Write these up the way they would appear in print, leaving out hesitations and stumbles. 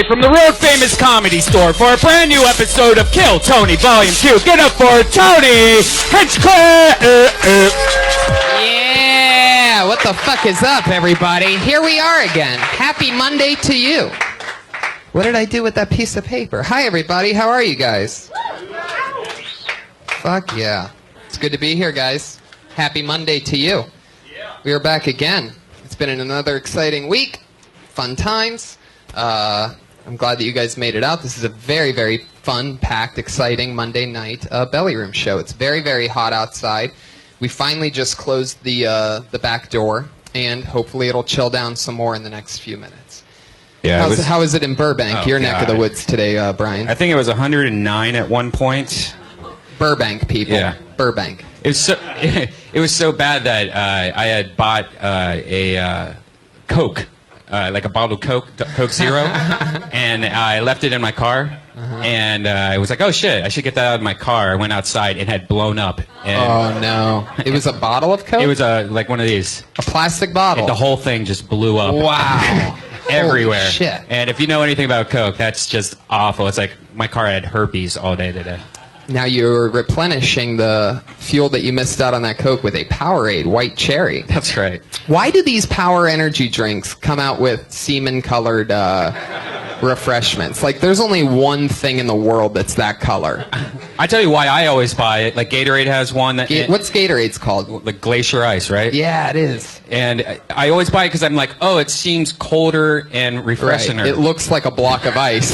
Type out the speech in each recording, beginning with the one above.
From the world famous Comedy Store for a brand new episode of Kill Tony Volume 2. Get up for Tony Hinchcliffe! Yeah, what the fuck is up, everybody? Here we are again. Happy Monday to you. What did I do with that piece of paper? Hi, everybody. How are you guys? Fuck yeah. It's good to be here, guys. Happy Monday to you. We are back again. It's been another exciting week. Fun times. I'm glad that you guys made it out. This is a very, very fun, packed, exciting Monday night Belly Room show. It's very, very hot outside. We finally just closed the back door, and hopefully it'll chill down some more in the next few minutes. Yeah. How is it in Burbank, your neck of the woods today, Brian? I think it was 109 at one point. Burbank, people. Yeah. Burbank. It was so bad that I had bought a Coke. Like a bottle of Coke Zero, and I left it in my car, and I was like, oh shit, I should get that out of my car. I went outside and had blown up. And oh no. It was a bottle of Coke? It was like one of these. A plastic bottle? And the whole thing just blew up. Wow. Everywhere. Holy shit. And if you know anything about Coke, that's just awful. It's like my car had herpes all day today. Now you're replenishing the fuel that you missed out on that Coke with a Powerade White Cherry. That's right. Why do these power energy drinks come out with semen-colored refreshments? Like, there's only one thing in the world that's that color. I tell you why I always buy it. Like Gatorade has one. What's Gatorade's called? Like Glacier Ice, right? Yeah, it is. And I always buy it because I'm like, oh, it seems colder and refreshing. Right. It looks like a block of ice.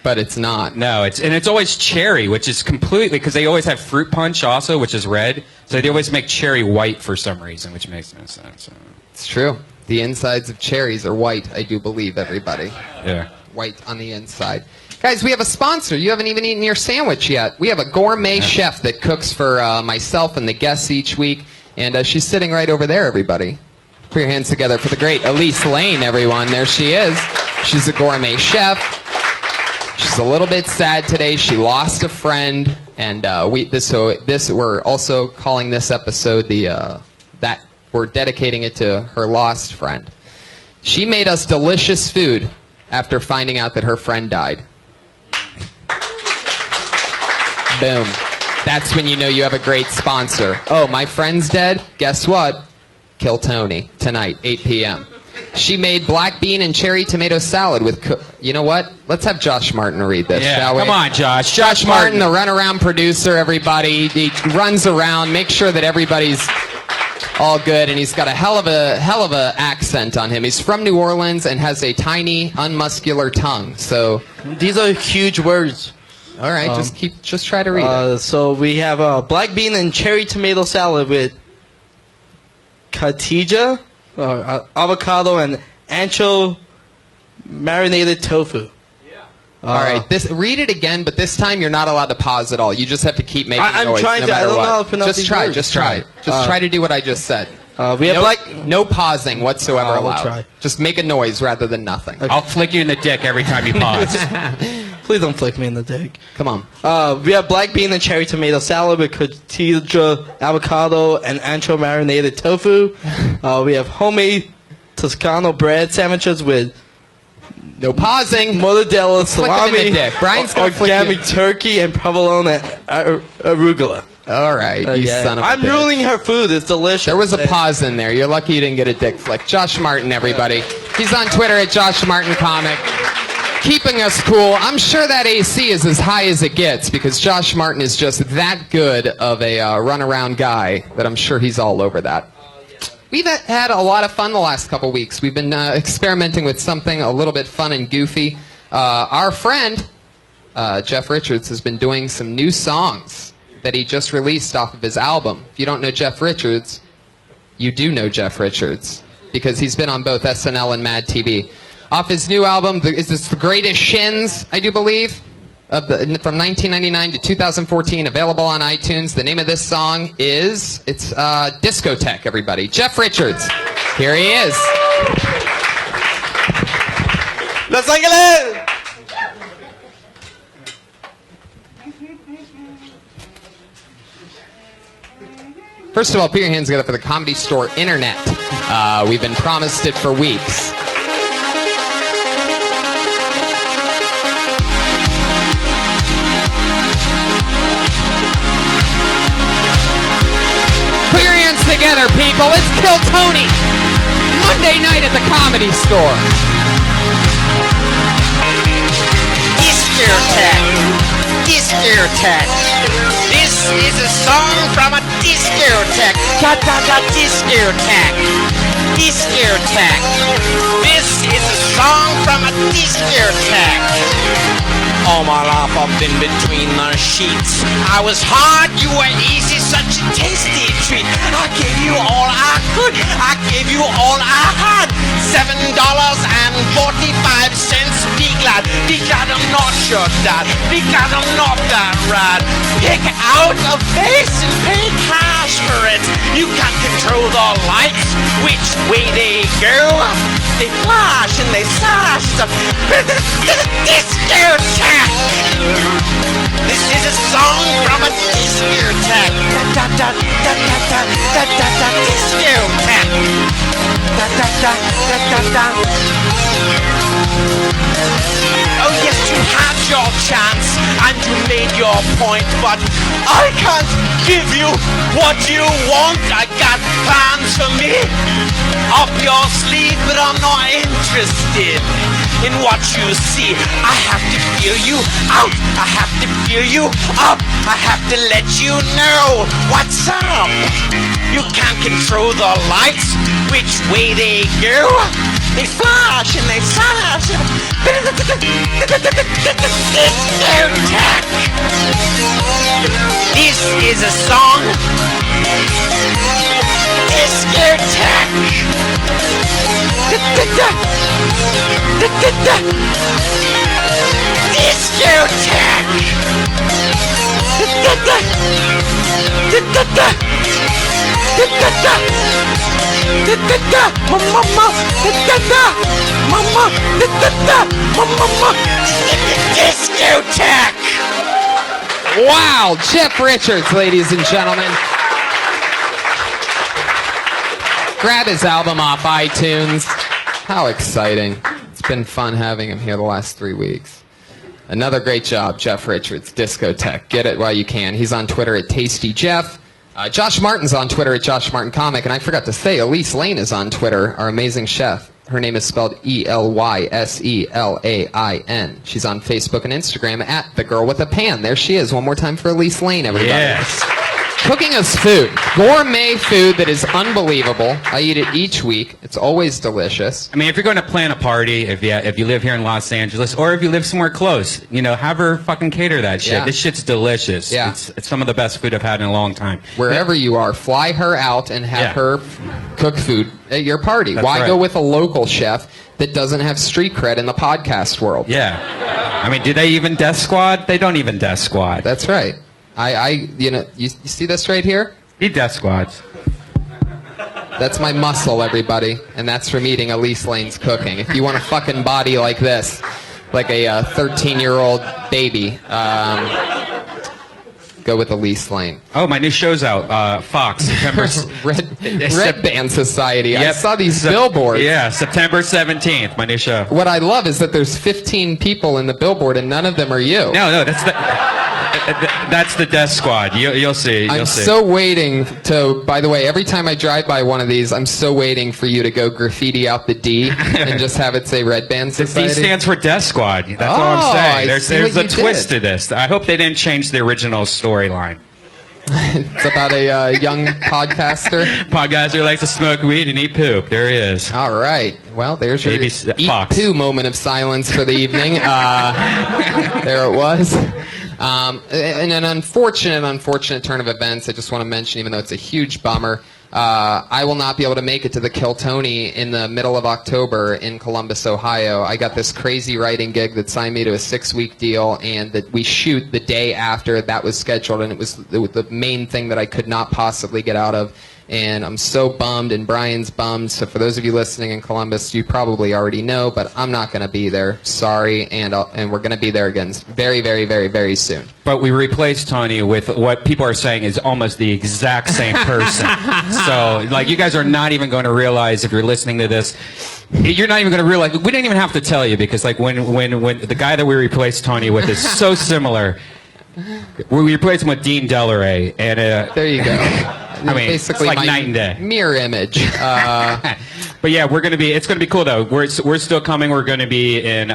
But it's not. No, it's always cherry, which is completely, because they always have fruit punch also, which is red. So they always make cherry white for some reason, which makes no sense. It's true. The insides of cherries are white, I do believe, everybody. Yeah. White on the inside. Guys, we have a sponsor. You haven't even eaten your sandwich yet. We have a gourmet chef that cooks for myself and the guests each week. And she's sitting right over there, everybody. Put your hands together for the great Elise Lane, everyone. There she is. She's a gourmet chef. She's a little bit sad today. She lost a friend, and we're also calling this episode that we're dedicating it to her lost friend. She made us delicious food after finding out that her friend died. Boom. That's when you know you have a great sponsor. Oh, my friend's dead? Guess what? Kill Tony tonight, 8 p.m. She made black bean and cherry tomato salad with... You know what? Let's have Josh Martin read this, shall we? Come on, Josh. Josh Martin, the runaround producer, everybody. He runs around, makes sure that everybody's all good, and he's got a hell of a accent on him. He's from New Orleans and has a tiny, unmuscular tongue. So these are huge words. All right, just try to read it. So we have a black bean and cherry tomato salad with katija, avocado, and ancho marinated tofu. All right, read it again, but this time you're not allowed to pause at all. You just have to keep making noise. I'm trying to. I don't know how to pronounce these words. Just try. Just try to do what I just said. We have no pausing whatsoever allowed. We'll try. Just make a noise rather than nothing. Okay. I'll flick you in the dick every time you pause. Please don't flick me in the dick. Come on. We have black bean and cherry tomato salad with cotija, avocado, and ancho marinated tofu. We have homemade Toscano bread sandwiches with no pausing. Mortadella, salami, organic turkey, and provolone and arugula. All right, you son of a I'm bitch. ruining her food. It's delicious. There was a pause in there. You're lucky you didn't get a dick flick. Josh Martin, everybody. He's on Twitter at Josh Martin Comic. Keeping us cool. I'm sure that AC is as high as it gets because Josh Martin is just that good of a runaround guy that I'm sure he's all over that. We've had a lot of fun the last couple weeks. We've been experimenting with something a little bit fun and goofy. Our friend, Jeff Richards, has been doing some new songs that he just released off of his album. If you don't know Jeff Richards, you do know Jeff Richards because he's been on both SNL and Mad TV. Off his new album, is this The Greatest Shins, I do believe, from 1999 to 2014, available on iTunes. The name of this song is, Discotheque, everybody. Jeff Richards. Here he is. Los Angeles! First of all, put your hands together for the Comedy Store Internet. We've been promised it for weeks. people. It's Kill Tony. Monday night at the Comedy Store. Disco Tech. Disco Tech. This is a song from a discotheque. Discotheque. Discotheque. This is a song from a discotheque. All my life I've been between the sheets. I was hard, you were easy, such a tasty treat. I gave you all I could, I gave you all I had. $7.45. Be glad I'm not your dad. Be glad I'm not that rad. Pick out a face and pay cash for it. You can't control the lights, which way they go. They flash and they sash. Discotheque. This is a song from a discotheque. Oh yes, you had your chance and you made your point, but I can't give you what you want. I got plans for me up your sleeve, but I'm not interested in what you see. I have to feel you out, I have to feel you up, I have to let you know what's up. You can't control the lights, which way they go. They flash and they flash. This is a song. Discotheque. Discotheque. Wow, Jeff Richards, ladies and gentlemen. Grab his album off iTunes. How exciting. It's been fun having him here the last 3 weeks. Another great job, Jeff Richards, Discotheque. Get it while you can. He's on Twitter at TastyJeff. Josh Martin's on Twitter at Josh Martin Comic. And I forgot to say, Elise Lane is on Twitter, our amazing chef. Her name is spelled Elyslain. She's on Facebook and Instagram at The Girl with a Pan. There she is. One more time for Elise Lane, everybody. Yes. Cooking us food. Gourmet food that is unbelievable. I eat it each week. It's always delicious. I mean, if you're going to plan a party, if you live here in Los Angeles, or if you live somewhere close, have her fucking cater that shit. Yeah. This shit's delicious. Yeah. It's some of the best food I've had in a long time. Wherever you are, fly her out and have her cook food at your party. That's Why right. go with a local chef that doesn't have street cred in the podcast world? Yeah. I mean, do they even death squad? They don't even death squad. That's right. You see this right here? He death squads. That's my muscle, everybody, and that's from eating Elise Lane's cooking. If you want a fucking body like this, like a 13-year-old baby, go with Elise Lane. Oh, my new show's out. Fox. September. Red Band Society. I Yep. saw these billboards. Yeah, September 17th. My new show. What I love is that there's 15 people in the billboard and none of them are you. No, that's the death squad. You'll see. I'm so waiting to, by the way, every time I drive by one of these, I'm so waiting for you to go graffiti out the D and just have it say Red Band The Society. D stands for Death Squad. That's all I'm I saying. see There's what a you twist did. to this. I hope they didn't change the original storyline. It's about a young podcaster. Podcaster who likes to smoke weed and eat poop. There he is. All right. Well, there's your Baby eat Fox. poo moment of silence for the evening. There it was. In an unfortunate turn of events, I just want to mention, even though it's a huge bummer, I will not be able to make it to the Kill Tony in the middle of October in Columbus, Ohio. I got this crazy writing gig that signed me to a 6-week deal, and that we shoot the day after that was scheduled, and it was the main thing that I could not possibly get out of. And I'm so bummed, and Brian's bummed. So for those of you listening in Columbus, you probably already know, but I'm not going to be there. Sorry, and we're going to be there again very, very, very, very soon. But we replaced Tony with what people are saying is almost the exact same person. So, you guys are not even going to realize, if you're listening to this, you're not even going to realize. We didn't even have to tell you, because when the guy that we replaced Tony with is so similar. We replaced him with Dean Delaray, and There you go. I mean, basically it's like my night and day. mirror image. But yeah, it's gonna be cool though. We're still coming. We're gonna be in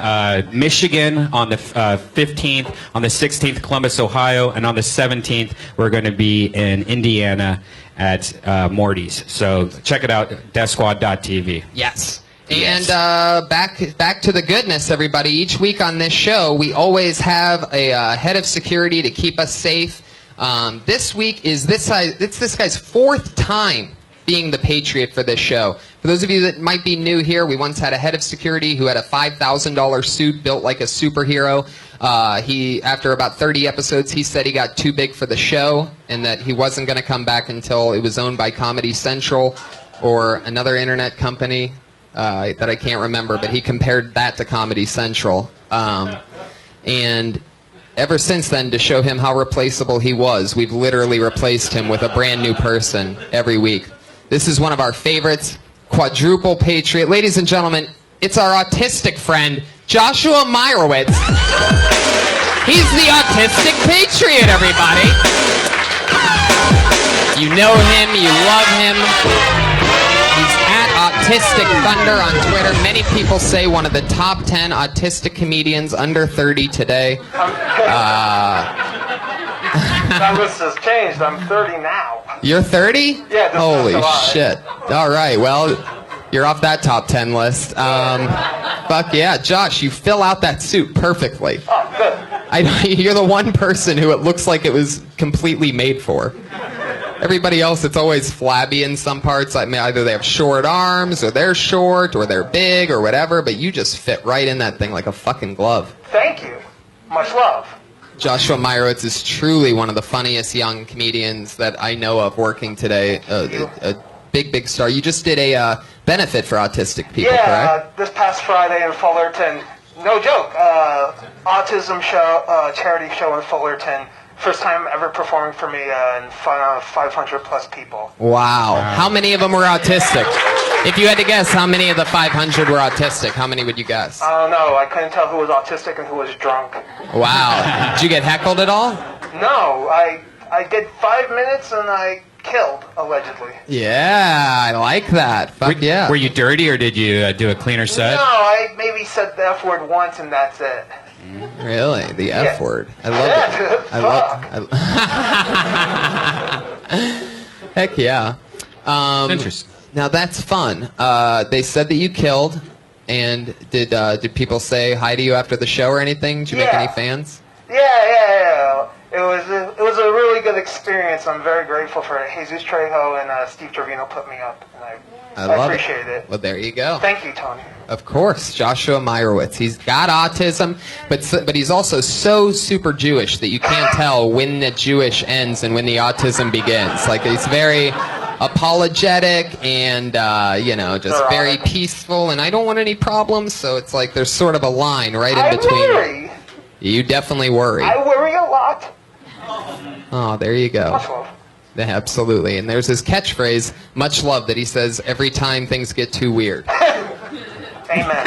Michigan on the 15th, on the 16th, Columbus, Ohio, and on the 17th, we're gonna be in Indiana at Morty's. So check it out, deathsquad.tv. Yes. Yes. And back to the goodness, everybody. Each week on this show, we always have a head of security to keep us safe. This week is this guy's fourth time being the Patriot for this show. For those of you that might be new here, we once had a head of security who had a $5,000 suit built like a superhero. After about 30 episodes, he said he got too big for the show and that he wasn't going to come back until it was owned by Comedy Central or another internet company that I can't remember, but he compared that to Comedy Central. And ever since then, to show him how replaceable he was, we've literally replaced him with a brand new person every week. This is one of our favorites, quadruple Patriot. Ladies and gentlemen, it's our autistic friend, Joshua Meyerowitz. He's the autistic Patriot, everybody. You know him, you love him. He's at Autistic Thunder on Twitter. Many people say one of the top 10 autistic comedians under 30 today. That list has changed. I'm 30 now. You're 30? Yeah. Holy shit. All right, well, you're off that top 10 list. Fuck yeah. Josh, you fill out that suit perfectly. Oh, good. You're the one person who it looks like it was completely made for. Everybody else, it's always flabby in some parts. I mean, either they have short arms, or they're short, or they're big, or whatever, but you just fit right in that thing like a fucking glove. Thank you. Much love. Joshua Meyerowitz is truly one of the funniest young comedians that I know of working today. A big star. You just did a benefit for autistic people, correct? This past Friday in Fullerton. No joke. Autism show, charity show in Fullerton. First time ever performing for me in front of 500 plus people. Wow. How many of them were autistic? If you had to guess how many of the 500 were autistic, how many would you guess? I don't know. I couldn't tell who was autistic and who was drunk. Wow. Did you get heckled at all? No. I did 5 minutes and I killed, allegedly. Yeah, I like that. Fuck yeah. Were you dirty or did you do a cleaner set? No, I maybe said the F word once and that's it. Really? The F word. I love it. Heck yeah. Interesting. Now that's fun. They said that you killed, and did people say hi to you after the show or anything? Did you make any fans? Yeah. It was a really good experience. I'm very grateful for it. Jesus Trejo and Steve Trevino put me up, and I love appreciate it. Well, there you go. Thank you, Tony. Of course, Joshua Meyerowitz. He's got autism, but he's also so super Jewish that you can't tell when the Jewish ends and when the autism begins. Like, he's very apologetic and, just very peaceful, and I don't want any problems, so it's like there's sort of a line right in between. I worry. You definitely worry. I worry a lot. Oh, there you go. Much love. Yeah, absolutely. And there's his catchphrase, much love, that he says every time things get too weird. Amen.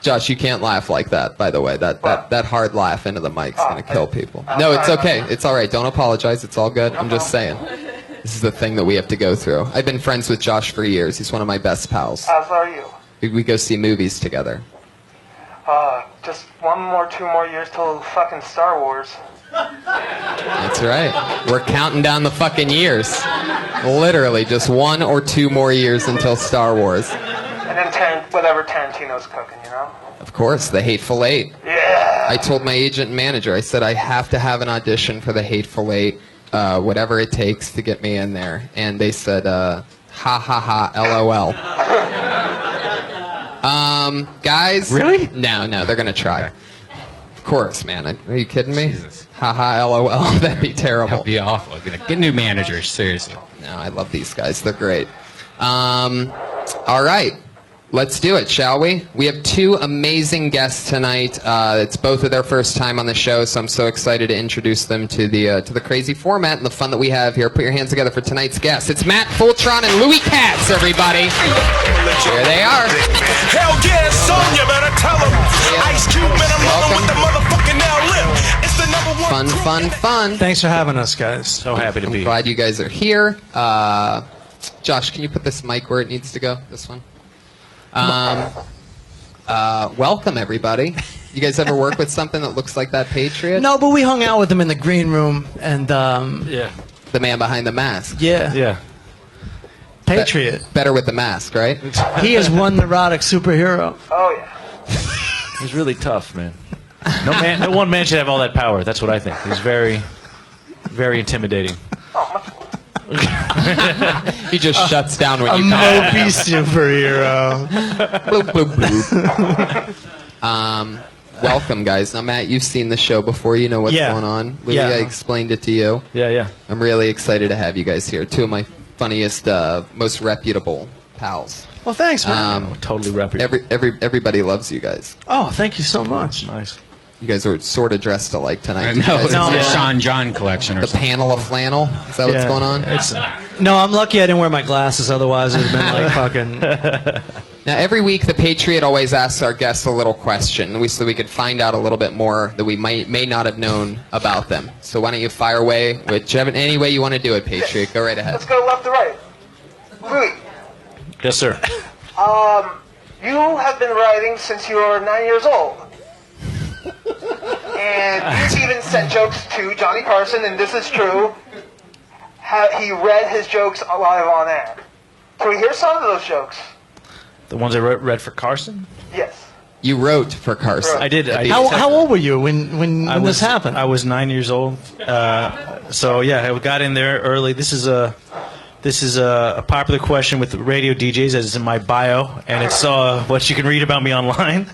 Josh, you can't laugh like that, by the way. That hard laugh into the mic's going to kill people. No, it's okay. It's all right. Don't apologize. It's all good. I'm just saying. This is the thing that we have to go through. I've been friends with Josh for years. He's one of my best pals. As are you. We go see movies together. Just 2 more years till fucking Star Wars. That's right. We're counting down the fucking years. Literally, just 1 or 2 more years until Star Wars. And then whatever Tarantino's cooking, you know? Of course, The Hateful Eight. Yeah. I told my agent and manager, I said I have to have an audition for The Hateful Eight, whatever it takes to get me in there. And they said, ha ha ha, LOL. Guys? Really? No, they're going to try. Okay. Of course, man. Are you kidding me? Jesus. Ha ha, LOL. That'd be terrible. That'd be awful. Get new managers, seriously. No, I love these guys. They're great. All right. Let's do it, shall we? We have 2 amazing guests tonight. It's both of their first time on the show, so I'm so excited to introduce them to the crazy format and the fun that we have here. Put your hands together for tonight's guests. It's Matt Fulchiron and Louis Katz, everybody. Here they are. Hell yeah, son, you better tell them. Ice Cube and I'm rolling with the motherfucking now lip. It's the number 1. Fun. Thanks for having us, guys. So happy to I'm be here. glad you guys are here. Josh, can you put this mic where it needs to go? This one. Welcome, everybody. You guys ever work with something that looks like that Patriot? No, but we hung out with him in the green room, and Yeah. The man behind the mask. yeah, Yeah. Patriot. Better with the mask, right? He is one neurotic superhero. Oh, yeah. He's really tough, man. No one man should have all that power. That's what I think. He's very, very intimidating. He just shuts down when A you come. mopey superhero. Bloop, bloop, bloop. Welcome, guys. Now, Matt, you've seen the show before. You know what's Yeah. going on. Louis, Yeah. I explained it to you. Yeah. I'm really excited to have you guys here. Two of my funniest, most reputable pals. Well, thanks, man. Totally reputable. Everybody loves you guys. Oh, thank you so much. Nice. You guys are sort of dressed alike tonight. I Did you know, guys it's see the that? Sean John collection or The something. panel of flannel. Is that what's going on? No, I'm lucky I didn't wear my glasses. Otherwise, it would have been like fucking. Now, every week, the Patriot always asks our guests a little question, so we could find out a little bit more that we may not have known about them. So why don't you fire away, whichever any way you want to do it, Patriot. Go right ahead. Let's go left to right. Louis, Yes, sir. you have been writing since you were 9 years old. And you've even sent jokes to Johnny Carson, and this is true. He read his jokes live on air. Can we hear some of those jokes? The ones I read for Carson? Yes. You wrote for Carson. I did. How old were you when this happened? I was 9 years old. So yeah, I got in there early. This is a popular question with radio DJs, as it's in my bio, and it's what you can read about me online.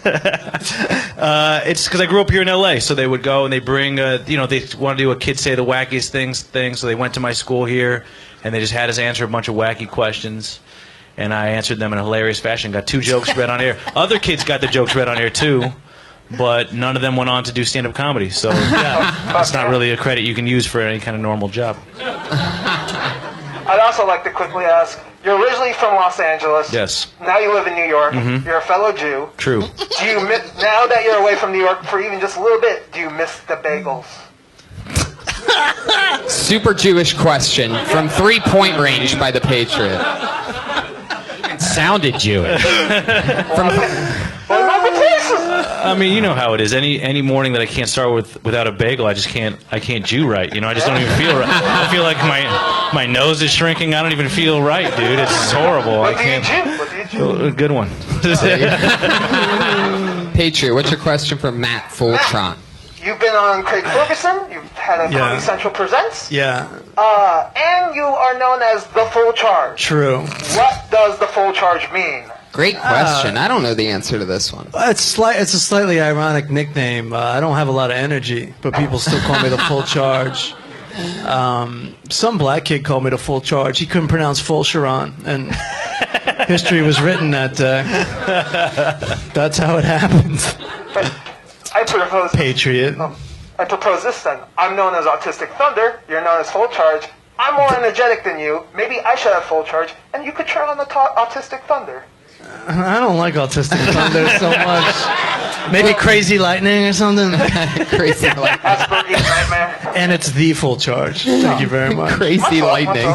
It's because I grew up here in LA, so they would go and they bring, they want to do a Kids Say the Wackiest Things thing, so they went to my school here, and they just had us answer a bunch of wacky questions. And I answered them in a hilarious fashion. Got 2 jokes read on air. Other kids got the jokes read on air too, but none of them went on to do stand-up comedy. So that's not really a credit you can use for any kind of normal job. I'd also like to quickly ask, you're originally from Los Angeles. Yes. Now you live in New York. You're a fellow Jew. True. Do you now that you're away from New York for even just a little bit, do you miss the bagels? Super Jewish question from 3-point range by the Patriot. It sounded Jewish. I mean, you know how it is. Any morning that I can't start without a bagel, I can't Jew right. I just don't even feel right. I feel like my nose is shrinking. I don't even feel right, dude. It's horrible. What do you Jew? Good one. Patriot, what's your question for Matt Fulchiron? You've been on Craig Ferguson. You've had a Comedy Central Presents. Yeah, And you are known as the Full Charge. true. What does the Full Charge mean? Great question. I don't know the answer to this one. It's a slightly ironic nickname. I don't have a lot of energy, but people still call me the Full Charge. Some black kid called me the Full Charge. He couldn't pronounce Fulchiron, and history was written that that's how it happened. I propose. Patriot. I propose this then. I'm known as Autistic Thunder. You're known as Full Charge. I'm more energetic than you. Maybe I should have Full Charge, and you could try on the Autistic Thunder. I don't like Autistic Thunder so much. Maybe Crazy Lightning or something. Crazy lightning. Asperger's Nightmare. And it's the Full Charge. Thank you very much. Crazy lightning.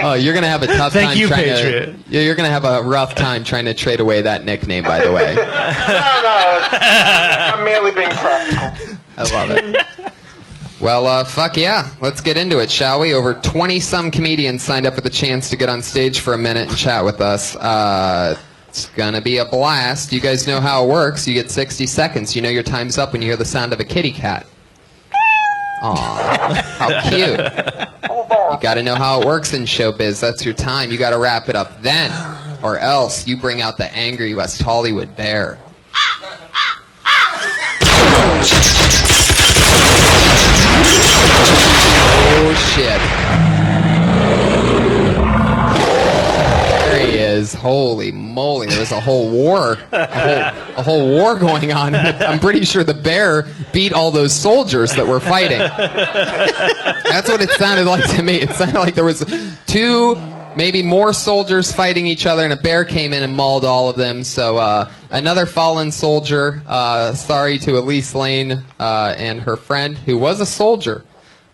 Oh, you're gonna have a tough Thank time you, trying Patriot. You're gonna have a rough time trying to trade away that nickname, by the way. No, I'm merely being practical. I love it. Well, fuck yeah. Let's get into it, shall we? Over 20-some comedians signed up for the chance to get on stage for a minute and chat with us. It's gonna be a blast. You guys know how it works. You get 60 seconds. You know your time's up when you hear the sound of a kitty cat. Aw, how cute. You gotta know how it works in showbiz. That's your time. You gotta wrap it up then, or else you bring out the angry West Hollywood bear. Oh shit. There he is. Holy moly. There was a whole war. A whole war going on. I'm pretty sure the bear beat all those soldiers that were fighting. That's what it sounded like to me. It sounded like there was 2 maybe more soldiers fighting each other, and a bear came in and mauled all of them. So another fallen soldier. Sorry to Elise Lane and her friend, who was a soldier.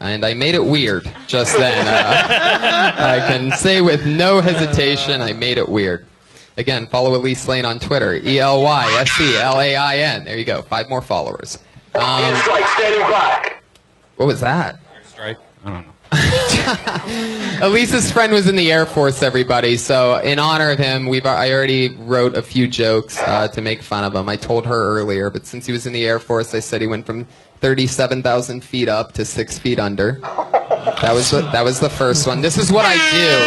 And I made it weird just then. I can say with no hesitation, I made it weird. Again, follow Elise Lane on Twitter, ELYSELAIN. There you go, 5 more followers. What was that? Strike? I don't know. Elise's friend was in the Air Force, everybody. So in honor of him, I already wrote a few jokes to make fun of him. I told her earlier, but since he was in the Air Force, I said he went from 37,000 feet up to 6 feet under. That was the first one. This is what I do.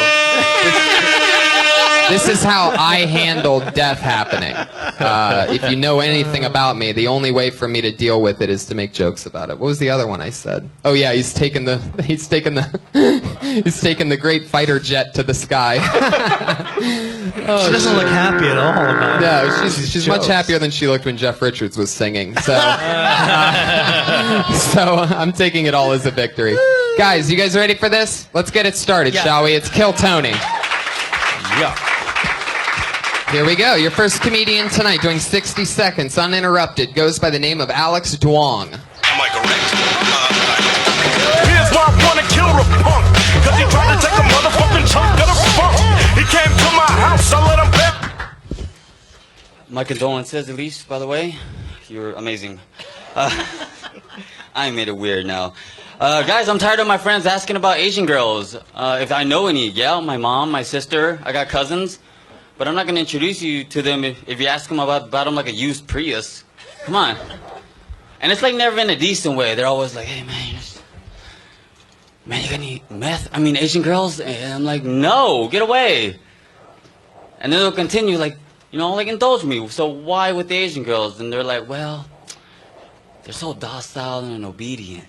This is how I handle death happening. If you know anything about me, the only way for me to deal with it is to make jokes about it. What was the other one I said? Oh yeah, he's taken the great fighter jet to the sky. She doesn't look happy at all about it. No, she's much happier than she looked when Jeff Richards was singing. So, so I'm taking it all as a victory. Guys, you guys ready for this? Let's get it started, shall we? It's Kill Tony. Yeah. Here we go. Your first comedian tonight, doing 60 seconds, uninterrupted, goes by the name of Alex Duong. Am I correct? Here's why I wanna kill a punk. Cause he tried to take a motherfucking chunk of the funk. He came to my house, I let him back. My condolences, Elise, by the way. You're amazing. I made it weird now. Guys, I'm tired of my friends asking about Asian girls. If I know any, my mom, my sister, I got cousins. But I'm not going to introduce you to them if you ask them about them like a used Prius. Come on. And it's like never in a decent way. They're always like, hey, man, you got any meth? I mean, Asian girls? And I'm like, no, get away. And then they'll continue like, indulge me. So why with the Asian girls? And they're like, well, they're so docile and obedient.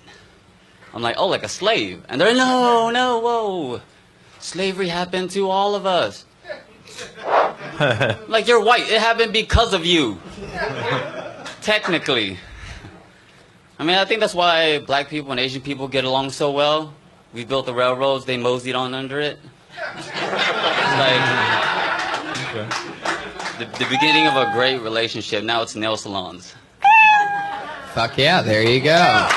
I'm like, oh, like a slave. And they're no, whoa. Slavery happened to all of us. Like, you're white. It happened because of you. Technically. I mean, I think that's why black people and Asian people get along so well. We built the railroads. They moseyed on under it. It's like the beginning of a great relationship. Now it's nail salons. Fuck yeah, there you go. I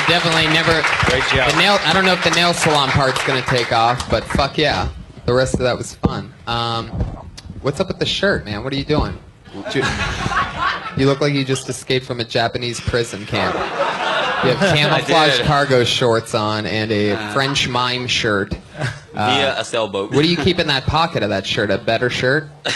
definitely never... Great job. I don't know if the nail salon part's going to take off, but fuck yeah. The rest of that was fun. What's up with the shirt, man? What are you doing? You look like you just escaped from a Japanese prison camp. You have camouflage cargo shorts on and a French mime shirt. Via a sailboat. What do you keep in that pocket of that shirt? A better shirt? He's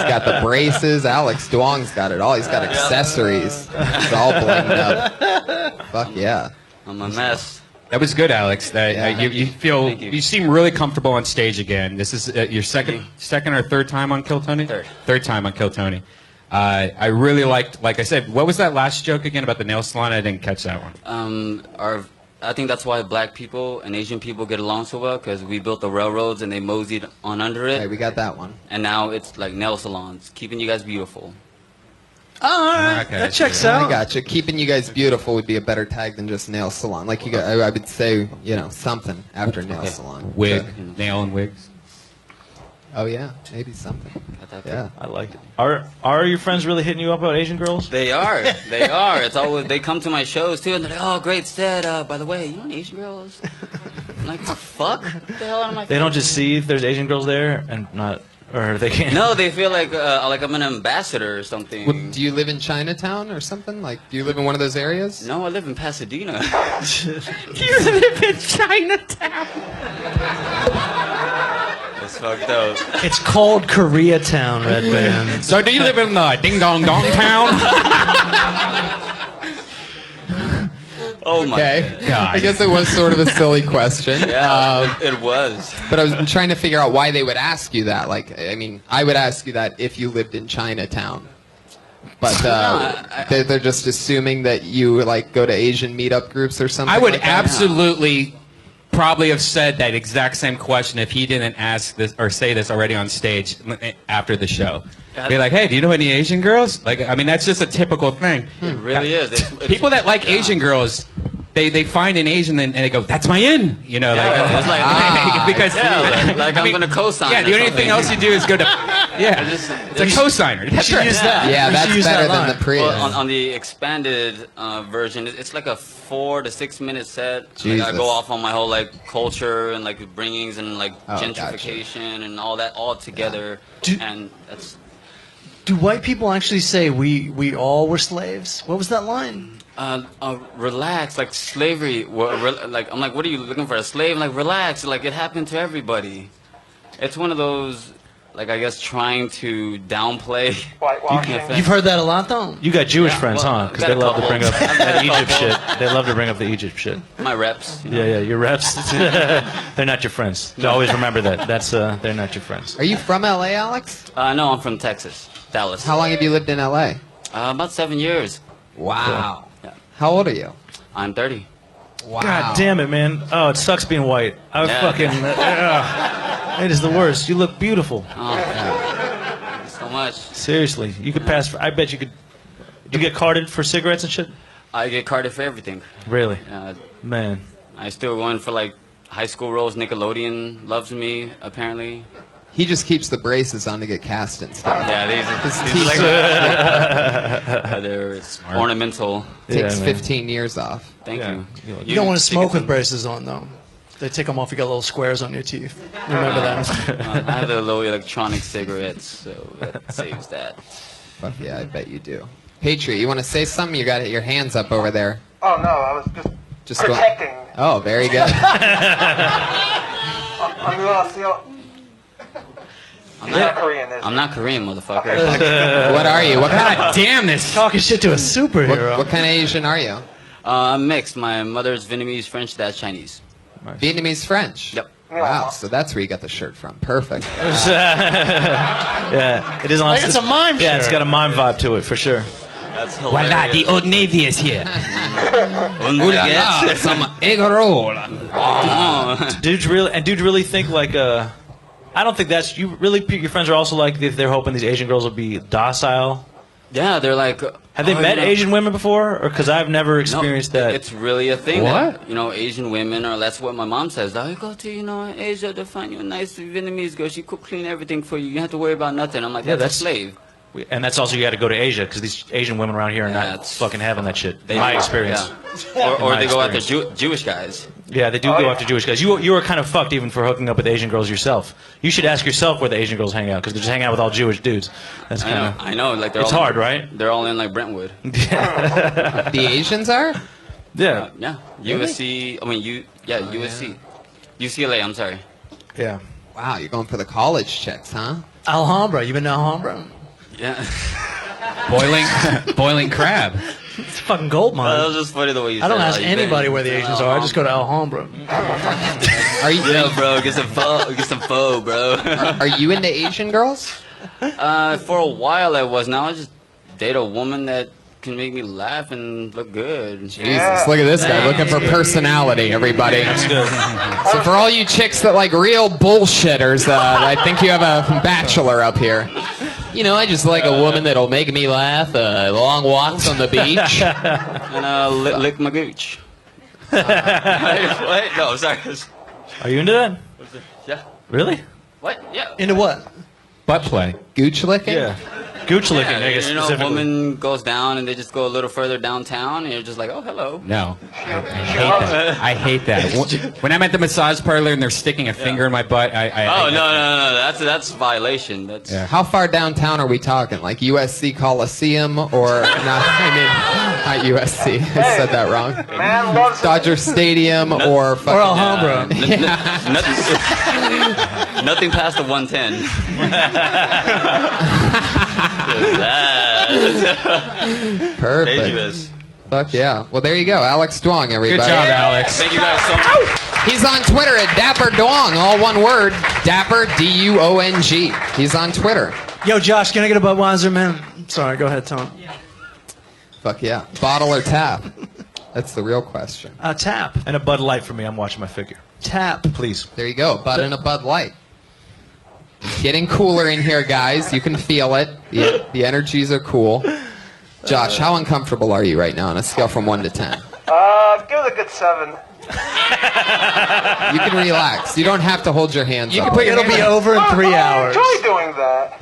got the braces. Alex Duong's got it all. He's got accessories. He's all blinged up. Fuck yeah. I'm a mess. That was good, Alex. You seem really comfortable on stage again. This is your second or third time on Kill Tony? Third time on Kill Tony. I really liked, like I said, what was that last joke again about the nail salon? I didn't catch that one. I think that's why black people and Asian people get along so well, because we built the railroads and they moseyed on under it. Hey, we got that one. And now it's like nail salons, keeping you guys beautiful. Okay, that checks out. I gotcha. Keeping you guys beautiful would be a better tag than just nail salon. Like I would say, something after nail salon. Wig, nail and wigs. Oh yeah, maybe something. Yeah, I like it. Are your friends really hitting you up about Asian girls? They are. They are. It's always they come to my shows too, and they're like, "Oh, great set. By the way, you want Asian girls?" I'm like, the fuck? Get the hell out of my face. They don't just see if there's Asian girls there and not, or they can't. No, they feel like I'm an ambassador or something. Well, do you live in Chinatown or something? Like, do you live in one of those areas? No, I live in Pasadena. You live in Chinatown. It's fucked up. It's called Koreatown, Red Band. So do you live in the Ding Dong Dong Town? Oh my God. I guess it was sort of a silly question. Yeah, it was. But I was trying to figure out why they would ask you that. Like, I mean, I would ask you that if you lived in Chinatown. But they're just assuming that you like go to Asian meetup groups or something. I would like that? absolutely probably have said that exact same question if he didn't ask this or say this already on stage after the show. Be like, hey, do you know any Asian girls? Like, I mean, that's just a typical thing. It really is. People that like Asian girls they find an Asian and they go, "That's my in," you know, It's like, because like I'm gonna co-sign. yeah, the only thing else you do is go to it's a cosigner. That's right. Use that. Yeah, We should that's use that better than line. the Prius. Well, on the expanded version, it's like a 4 to 6 minute set. Like, Jesus. I go off on my whole like culture and like bringings and like Oh, gentrification and all that all together, and that's. Do white people actually say we all were slaves? What was that line? Relax, like slavery. Like I'm like, what are you looking for? A slave? Like relax, like it happened to everybody. It's one of those, like I guess trying to downplay. Whitewashing. You've heard that a lot, though. You got Jewish friends, well, huh? Because got they a love to couple. bring up I've got that a Egypt couple. shit. They love to bring up the Egypt shit. My reps. You know? Yeah, your reps. They're not your friends. Always remember that. That's they're not your friends. Are you from LA, Alex? No, I'm from Texas, Dallas. How long have you lived in LA? About 7 years. Wow. Yeah. How old are you? I'm 30. Wow. God damn it, man. Oh, it sucks being white. I Yeah. fucking. It is the worst. You look beautiful. Oh, so much. Seriously, you could pass. I bet you could. Do you get carded for cigarettes and shit? I get carded for everything. Really, Uh, man. I still go in for like high school roles. Nickelodeon loves me apparently. He just keeps the braces on to get cast and stuff. Yeah, His these teeth they're ornamental. takes Yeah, man. 15 years off. Thank Yeah. you. You don't want to smoke with think braces on, though. They take them off, you got little squares on your teeth. Remember that. I have the little electronic cigarettes, so that saves that. Fuck yeah, I bet you do. Patriot, you want to say something? You got your hands up over there. Oh no, I was just Go- protecting. Oh, very good. I'm not Korean, is I'm not Korean, motherfucker. What are you? What kind God damn this! Talking shit to a superhero. what kind of Asian are you? I'm mixed. My mother's Vietnamese, French, dad's Chinese. Vietnamese French. Yep. Wow, so that's where you got the shirt from. Perfect. Yeah, it is on. Like it's a mime Yeah, it's shirt. got a mime vibe to it for sure. That's Voila, hilarious. the Old Navy is here. Yes. Some egg roll. Dudes really think like I don't think that's you. Really, your friends are also like they're hoping these Asian girls will be docile. Yeah, they're like. Have they met you know, Asian women before? Or because I've never no, experienced that. It's really a thing. What? That, Asian women, or that's what my mom says. I go to Asia to find you a nice Vietnamese girl. She cook, clean everything for you. You don't have to worry about nothing. I'm like, Yeah, that's that's- a slave. And that's also you got to go to Asia because these Asian women around here are Yeah, not it's- fucking having that shit. They- My experience. Yeah. Or My they go after experience. Jewish guys. Yeah, they do go after Jewish guys. You were kind of fucked even for hooking up with Asian girls yourself. You should ask yourself where the Asian girls hang out because they're just hanging out with all Jewish dudes. That's kind of. I know. Like they're It's all, hard, right? They're all in like Brentwood. The Asians are? Yeah. Yeah. USC. I mean, USC. UCLA. I'm sorry. Yeah. Wow, you're going for the college chicks, huh? Alhambra. You been to Alhambra? Yeah. Boiling crab. It's a fucking gold mine. That was just funny the way you I don't said it. ask Like, anybody you where the Asians are. I just go to Alhambra. Are you Yeah, bro. Get some pho, bro. are you into Asian girls? For a while I was. Now I just date a woman that can make me laugh and look good. Jesus, look at this guy looking for personality, everybody. That's good. So for all you chicks that like real bullshitters, I think you have a bachelor up here. I just like a woman that'll make me laugh, long walks on the beach. And lick my gooch. What? No, sorry. Are you into that? Yeah. Really? What? Yeah. Into what? Butt play. Gooch licking? Yeah. Gooch licking, I guess A specifically. woman goes down and they just go a little further downtown and you're just like, oh, hello. No. I hate that. When I'm at the massage parlor and they're sticking a finger in my butt, I Oh, no. That's violation. That's Yeah. How far downtown are we talking? Like USC Coliseum or not USC. I said that wrong. Man loves Dodger Stadium or fucking, Or Alhambra. Nothing past the 110. Perfect. Dangerous. Fuck yeah. Well, there you go. Alex Duong, everybody. Good job, Alex. Thank you guys so much. He's on Twitter at Dapper Duong, all one word. Dapper, D-U-O-N-G. He's on Twitter. Yo, Josh, can I get a Budweiser, man? Sorry, go ahead, Tom. Fuck yeah. Bottle or tap? That's the real question. Tap. And a Bud Light for me. I'm watching my figure. Tap. Please. There you go. Bud and a Bud Light. Getting cooler in here, guys. You can feel it. The energies are cool. Josh, how uncomfortable are you right now on a scale from 1 to 10? Give Give it a good 7. You can relax. You don't have to hold your hands up. It'll be over in 3 hours. I enjoy doing that.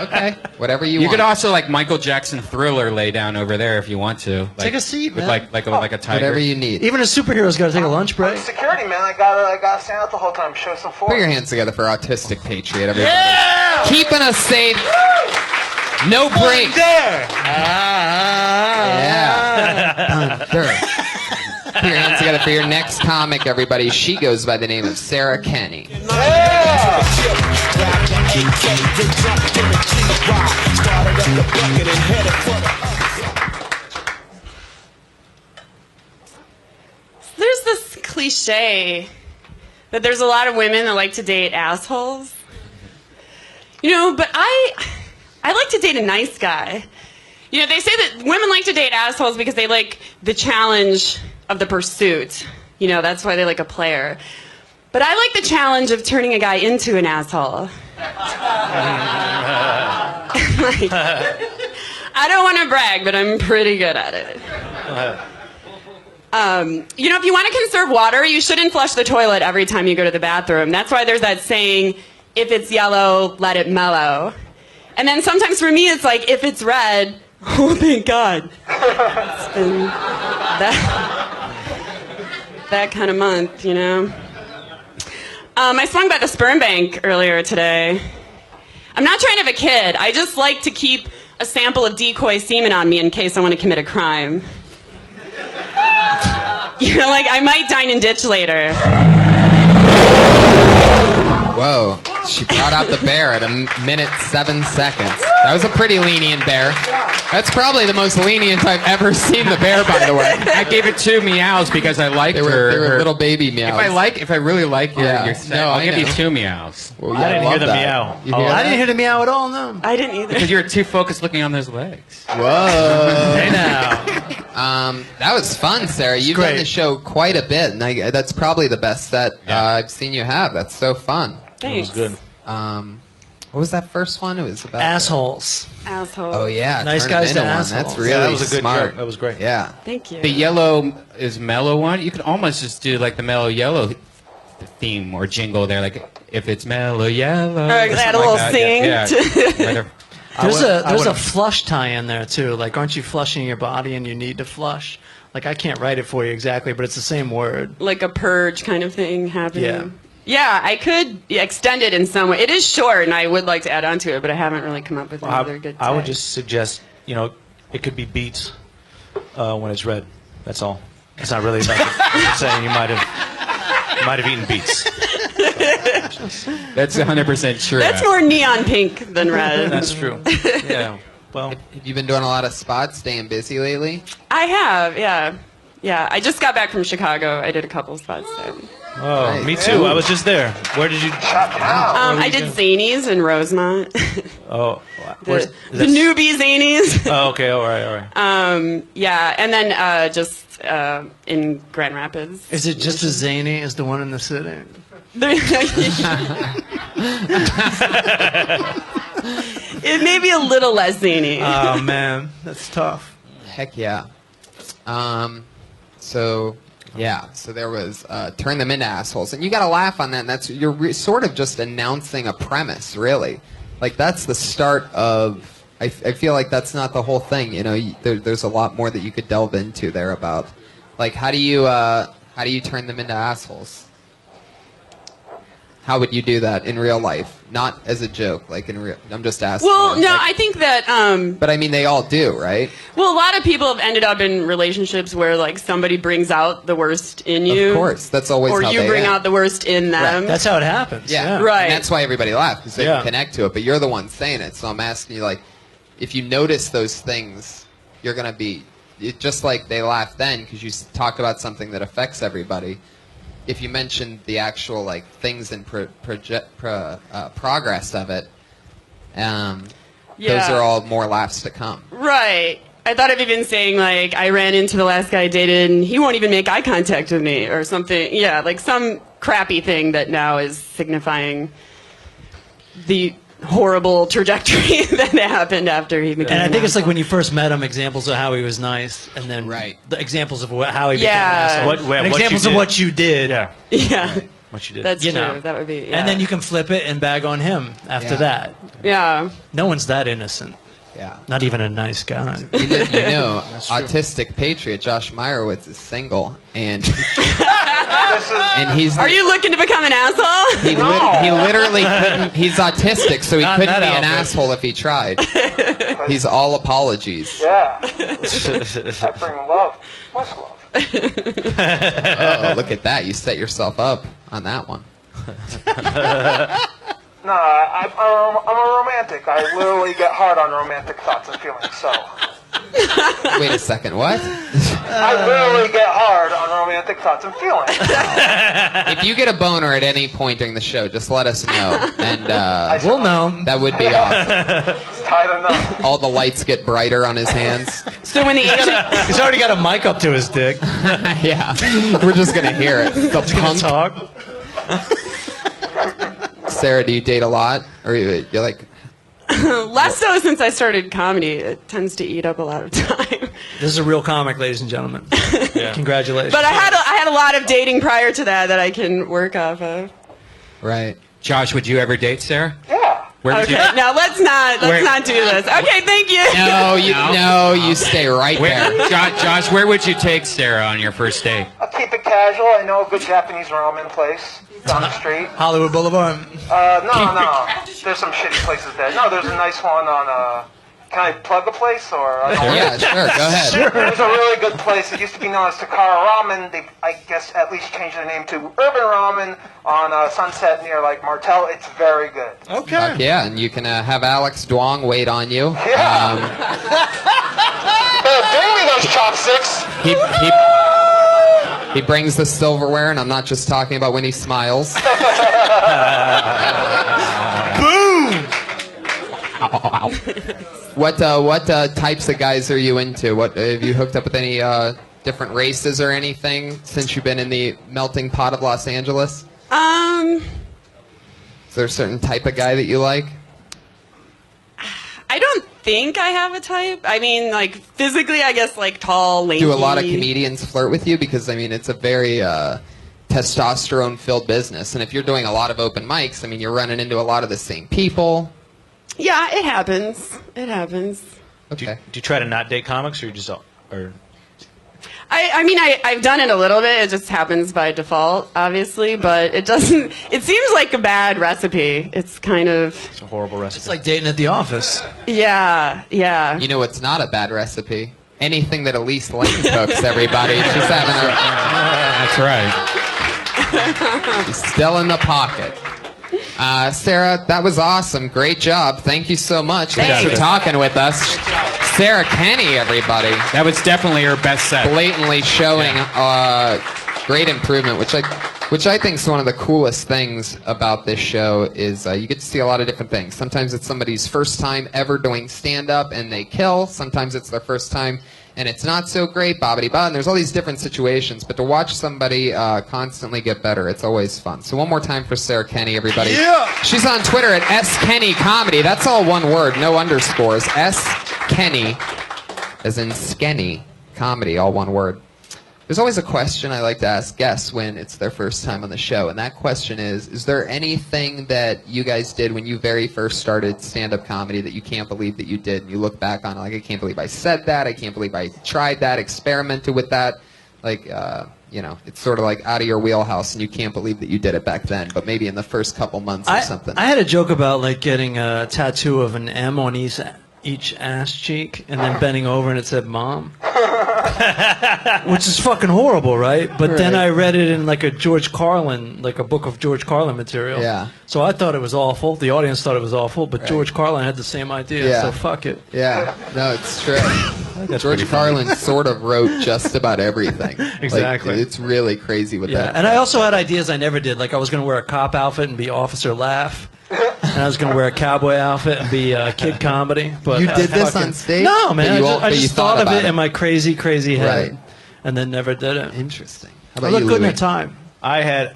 Okay, whatever you You want. could also like Michael Jackson Thriller lay down over there if you want to. Like, Take a seat, with man. like a tiger. Whatever you need. Even a superhero's got to take a lunch break. Security, man. I gotta stand up the whole time. Show some force. Put your hands together for Autistic Patriot, everybody. Keeping us safe. No break. There. Yeah. Sure. Put your hands together for your next comic, everybody. She goes by the name of Sarah Kenny. There's this cliche that there's a lot of women that like to date assholes. You know, but I like to date a nice guy. You know, they say that women like to date assholes because they like the challenge of the pursuit. You know, that's why they like a player. But I like the challenge of turning a guy into an asshole. Like, I don't want to brag, but I'm pretty good at it. You know, if you want to conserve water, you shouldn't flush the toilet every time you go to the bathroom. That's why there's that saying, if it's yellow, let it mellow. And then sometimes for me, it's like, if it's red, oh, thank God. It's been that kind of month, you know? I swung by the sperm bank earlier today. I'm not trying to have a kid. I just like to keep a sample of decoy semen on me in case I want to commit a crime. You know, like, I might dine and ditch later. Whoa. She brought out the bear at 1:07. That was a pretty lenient bear. That's probably the most lenient I've ever seen the bear, by the way. I gave it 2 meows because I liked They were little baby meows. If I really like your set, No, I'll give you know. 2 meows. Well, I didn't hear the meow. You hear I that? didn't hear the meow at all, no. I didn't either. Because you were too focused looking on those legs. Whoa. Hey now. That was fun, Sarah. You've done Great. the show quite a bit, and that's probably the best set I've seen you have. That's so fun. Thanks. That was good. What was that first one? It was about Assholes. Asshole. Oh yeah, Nice turn guys it into to one. assholes. That's really Yeah, that was a good smart. joke. That was great. Yeah. Thank you. The yellow is mellow one. You could almost just do like the mellow yellow theme or jingle there, like if it's mellow yellow. Or add a something little like sing. that. Yeah. Right. There's a flush tie in there too. Like, aren't you flushing your body and you need to flush? Like, I can't write it for you exactly, but it's the same word. Like a purge kind of thing happening. Yeah. Yeah, I could extend it in some way. It is short, and I would like to add on to it, but I haven't really come up with another good I would tag. just suggest, you know, it could be beets when it's red. That's all. It's not really about the, saying you might have eaten beets. That's 100% true. That's more neon pink than red. That's true. Yeah. Well, Have you been doing a lot of spots, staying busy lately? I have, yeah. Yeah, I just got back from Chicago. I did a couple spots there. oh, me too. I was just there. Where did you? I did Zanies in Rosemont. Oh, the newbie Zanies. Oh, okay. All right. Yeah, and then just in Grand Rapids. Is it just as zany as the one in the city? It may be a little less zany. Oh man, that's tough. Heck yeah. So there was turn them into assholes, and you got to laugh on that. And that's sort of just announcing a premise, really. Like that's the start of. I feel like that's not the whole thing. You know, there's a lot more that you could delve into there about, like how do you turn them into assholes? How would you do that in real life? Not as a joke, like in real. I'm just asking. Well, you, no, like- I think that. But I mean, they all do, right? Well, a lot of people have ended up in relationships where like somebody brings out the worst in you. Of course, that's always Or how you they bring end. out the worst in them. That's how it happens. Yeah, Right. And that's why everybody laughs because they Yeah. can connect to it. But you're the one saying it, so I'm asking you, like, if you notice those things, you're gonna be just like they laugh then because you talk about something that affects everybody. If you mentioned the actual like things in progress of it, those are all more laughs to come. Right. I thought of even saying, like, I ran into the last guy I dated and he won't even make eye contact with me or something. Yeah, like some crappy thing that now is signifying the horrible trajectory that happened after he became. And I an think it's like asshole. when you first met him, examples of how he was nice, and then the examples of how he became Yeah. an asshole. And examples of what you did. Yeah. Yeah. What you did. That's You true. know. That would be. Yeah. And then you can flip it and bag on him after that. Yeah. No one's that innocent. Yeah. Not even a nice guy. You know, autistic patriot Josh Meyerowitz is single, and he's. Are you looking to become an asshole? He literally couldn't. He's autistic, so he Not couldn't that be an outfit. asshole if he tried. He's all apologies. Yeah. I bring love. Much love. Oh, look at that! You set yourself up on that one. No, I'm a romantic. I literally get hard on romantic thoughts and feelings, so. Wait a second, what? I literally get hard on romantic thoughts and feelings. If you get a boner at any point during the show, just let us know, and We'll know. that would be awesome. It's tight enough. All the lights get brighter on his hands. So when the Asian, He's already got a mic up to his dick. Yeah, we're just gonna hear it. The punk. Talk. Sarah, do you date a lot, or you're like? less so since I started comedy, it tends to eat up a lot of time. This is a real comic, ladies and gentlemen. Congratulations. But I had a lot of dating prior to that I can work off of. Right. Josh, would you ever date Sarah? Yeah. Where would Okay, you? now let's not do this. Okay, thank you. No, you stay right there. Josh, where would you take Sarah on your first date? I'll keep it casual. I know a good Japanese ramen place down the street. Hollywood Boulevard. No. There's some shitty places there. No, there's a nice one on, can I plug a place or? Yeah, sure. Go ahead. There's a really good place. It used to be known as Takara Ramen. They, I guess, at least changed their name to Urban Ramen on Sunset near like Martel. It's very good. Okay. Fuck yeah, and you can have Alex Duong wait on you. Yeah. Bring me those chopsticks. He brings the silverware, and I'm not just talking about when he smiles. What types of guys are you into? What have you hooked up with any different races or anything since you've been in the melting pot of Los Angeles? Is there a certain type of guy that you like? I don't think I have a type. I mean, like, physically, I guess, like, tall, lanky. Do a lot of comedians flirt with you? Because, I mean, it's a very testosterone-filled business. And if you're doing a lot of open mics, I mean, you're running into a lot of the same people. Yeah, it happens. It happens. Okay. Do you try to not date comics, or you just or? I mean, I've done it a little bit. It just happens by default, obviously, but it doesn't. It seems like a bad recipe. It's kind of. It's a horrible recipe. It's like dating at the office. Yeah. You know what's not a bad recipe? Anything that Elise Lane cooks, everybody. She's having a... That's right. She's still in the pocket. Sarah, that was awesome. Great job. Thank you so much. Thanks for talking with us. Sarah Kenny, everybody. That was definitely her best set. Blatantly showing great improvement, which I think is one of the coolest things about this show is you get to see a lot of different things. Sometimes it's somebody's first time ever doing stand-up and they kill. Sometimes it's their first time and it's not so great, bobbity-ba. And there's all these different situations. But to watch somebody constantly get better, it's always fun. So one more time for Sarah Kenny, everybody. Yeah! She's on Twitter at SKennyComedy. That's all one word, no underscores. S-Kenny, as in Skenny Comedy, all one word. There's always a question I like to ask guests when it's their first time on the show, and that question is there anything that you guys did when you very first started stand-up comedy that you can't believe that you did, and you look back on it like, I can't believe I said that, I can't believe I tried that, experimented with that, like, you know, it's sort of like out of your wheelhouse, and you can't believe that you did it back then, but maybe in the first couple months or something. I had a joke about, like, getting a tattoo of an M on each ass cheek and then bending over and it said mom. Which is fucking horrible, right? But then I read it in like a George Carlin, like a book of George Carlin material. Yeah. So I thought it was awful. The audience thought it was awful, but George Carlin had the same idea. Yeah. So fuck it. Yeah, no, it's true. George Carlin sort of wrote just about everything. Exactly. Like, it's really crazy with that. And I also had ideas I never did. Like I was going to wear a cop outfit and be Officer Laugh. And I was going to wear a cowboy outfit and be Kid Comedy. But You did this on stage? No, man. But I you just thought thought of about it it. in my crazy, crazy head. Right. And then never did it. Interesting. How I about look you, good in Louis? a time. I had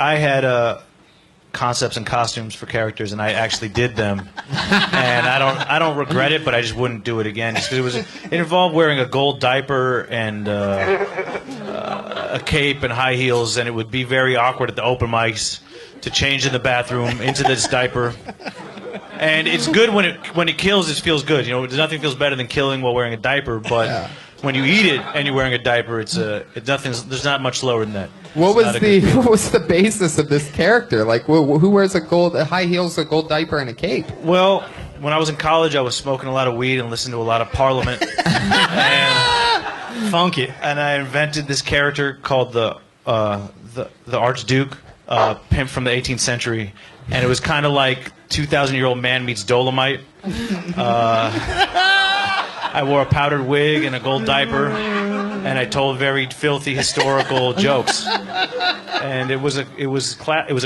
concepts and costumes for characters, and I actually did them. And I don't regret it, but I just wouldn't do it again, just because it involved wearing a gold diaper and a cape and high heels, and it would be very awkward at the open mics to change in the bathroom into this diaper. And it's good when it kills. It feels good. You know, nothing feels better than killing while wearing a diaper. But when you eat it and you're wearing a diaper, there's not much slower than that. What was the basis of this character? Like, who wears high heels, a gold diaper, and a cape? Well, when I was in college, I was smoking a lot of weed and listening to a lot of Parliament. And funky. And I invented this character called the Archduke, pimp from the 18th century, and it was kind of like 2,000-year-old man meets Dolomite. I wore a powdered wig and a gold diaper, and I told very filthy historical jokes. And it was a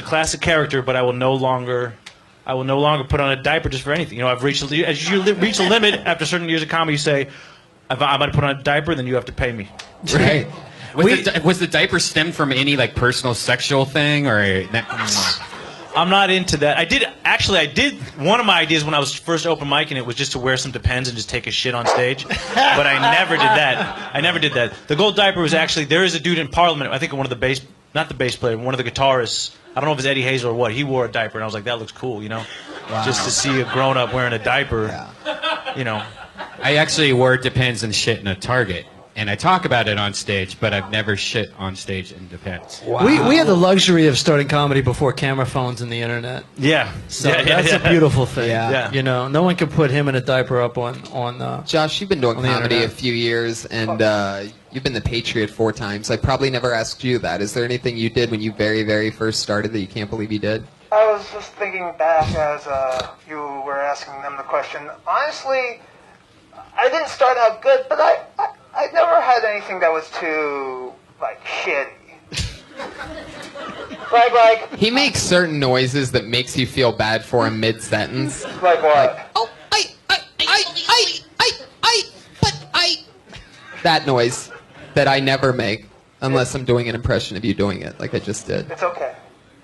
classic character, but I will no longer put on a diaper just for anything. You know, I've reached as you reach a limit after certain years of comedy. You say, I'm going to put on a diaper, then you have to pay me. Right. Was the diaper stemmed from any like personal sexual thing or? I'm not into that. I did one of my ideas when I was first open micing it was just to wear some Depends and just take a shit on stage, but I never did that. The gold diaper was actually, there is a dude in Parliament, I think one of the not the bass player, one of the guitarists, I don't know if it's Eddie Hazel or what, he wore a diaper and I was like, that looks cool, you know? Wow. Just to see a grown up wearing a diaper, you know. I actually wore Depends and shit in a Target. And I talk about it on stage, but I've never shit on stage in Depends. Wow. We had the luxury of starting comedy before camera phones and the internet. Yeah. So that's a beautiful thing. Yeah. You know, no one could put him in a diaper up on Josh, you've been doing comedy internet. a few years, and you've been the Patriot 4 times. I probably never asked you that. Is there anything you did when you very, very first started that you can't believe you did? I was just thinking back as you were asking them the question. Honestly, I didn't start out good, but I never had anything that was too, like, shitty. like... He makes certain noises that makes you feel bad for him mid-sentence. Like what? Like, oh, that noise that I never make unless I'm doing an impression of you doing it, like I just did. It's okay.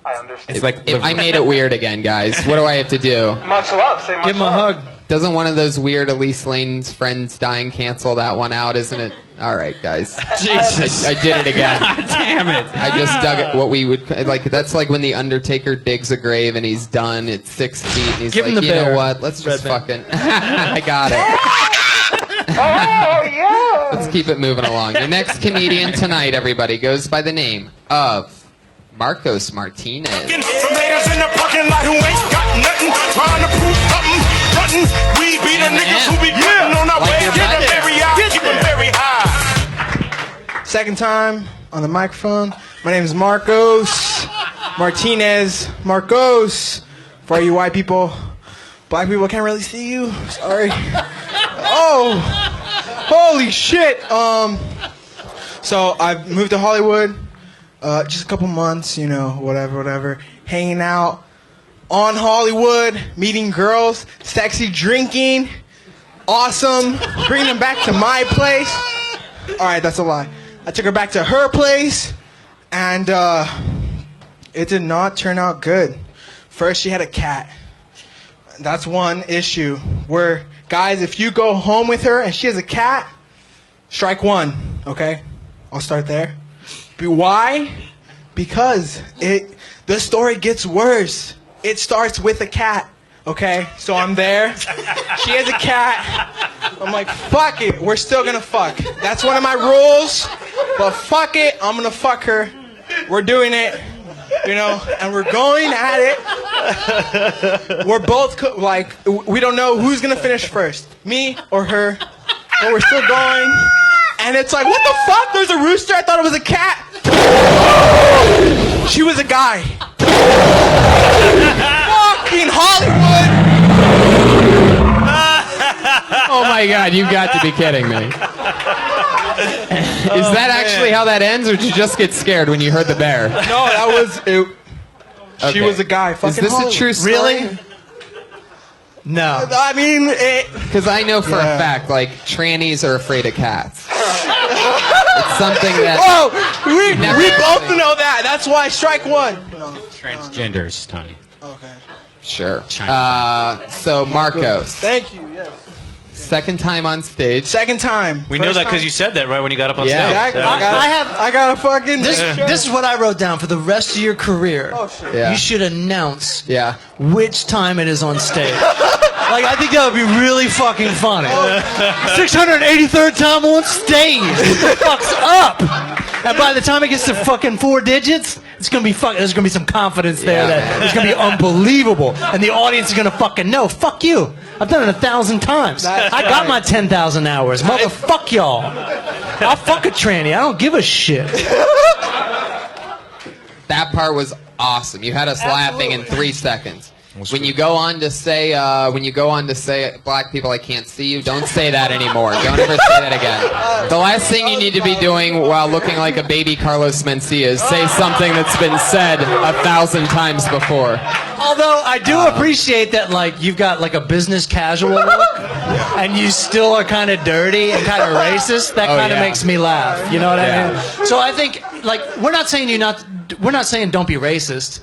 I understand. It's like I made it weird again, guys. What do I have to do? Much love. Say much Give him a love. hug. Doesn't one of those weird Elise Lane's friends dying cancel that one out, isn't it? All right, guys. Jesus. I did it again. God damn it. I just dug it. What we would like. That's like when the Undertaker digs a grave and he's done. It's 6 feet. And he's Give him like, the you know bear. what? Let's just Red fucking. I got it. Oh, yeah! Let's keep it moving along. The next comedian tonight, everybody, goes by the name of Marcos Martinez. Some haters in the parking lot who ain't got nothing, trying to prove something, frontin'. We be the niggas who be getting on our way. Get them very high, keep them very high. Second time on the microphone. My name is Marcos Martinez. Marcos. For all you white people, black people can't really see you. Sorry. Oh, holy shit. So I've moved to Hollywood. Just a couple months, you know, whatever. Hanging out on Hollywood, meeting girls, sexy drinking, awesome. Bringing them back to my place. All right, that's a lie. I took her back to her place, and it did not turn out good. First, she had a cat. That's one issue. Where, guys, if you go home with her and she has a cat, strike one, okay? I'll start there. Why? Because the story gets worse. It starts with a cat, okay? So I'm there. She has a cat. I'm like, fuck it. We're still gonna fuck. That's one of my rules. But fuck it. I'm gonna fuck her. We're doing it. You know, and we're going at it. We're both, we don't know who's gonna finish first. Me or her. But we're still going. And it's like, what the fuck? There's a rooster? I thought it was a cat. She was a guy. Fucking Hollywood. Oh my God, you've got to be kidding me. Is that actually how that ends, or did you just get scared when you heard the bear? No, that was it. She Okay. was a guy. Fucking Is this Hollywood. a true story? Really? No. I mean, Because I know for a fact, like, trannies are afraid of cats. It's something that. Whoa! We never both actually- know that. That's why strike one. Transgenders, Tony. Okay. Sure. So Marcos, Thank you. Yes. second time on stage. Second time. We know that because you said that right when you got up on Yeah. stage. I got a fucking. This is what I wrote down for the rest of your career. Oh shit. Yeah. You should announce Yeah. which time it is on stage. Like, I think that would be really fucking funny. 683rd time on stage. What the fuck's up? And by the time it gets to fucking 4 digits, it's gonna be there's gonna be some confidence there Yeah, that man. it's gonna be unbelievable. And the audience is gonna fucking know. Fuck you. I've done it 1,000 times. That's I got right. my 10,000 hours. Motherfuck y'all. I'll fuck a tranny. I don't give a shit. That part was awesome. You had us laughing in 3 seconds. When you go on to say black people, I can't see you, don't say that anymore. Don't ever say that again. The last thing you need to be doing while looking like a baby Carlos Mencia is say something that's been said 1,000 times before. Although I do appreciate that, like, you've got like a business casual look, and you still are kind of dirty and kind of racist. That kind of makes me laugh. You know what I mean? So I think, like, we're not saying don't be racist.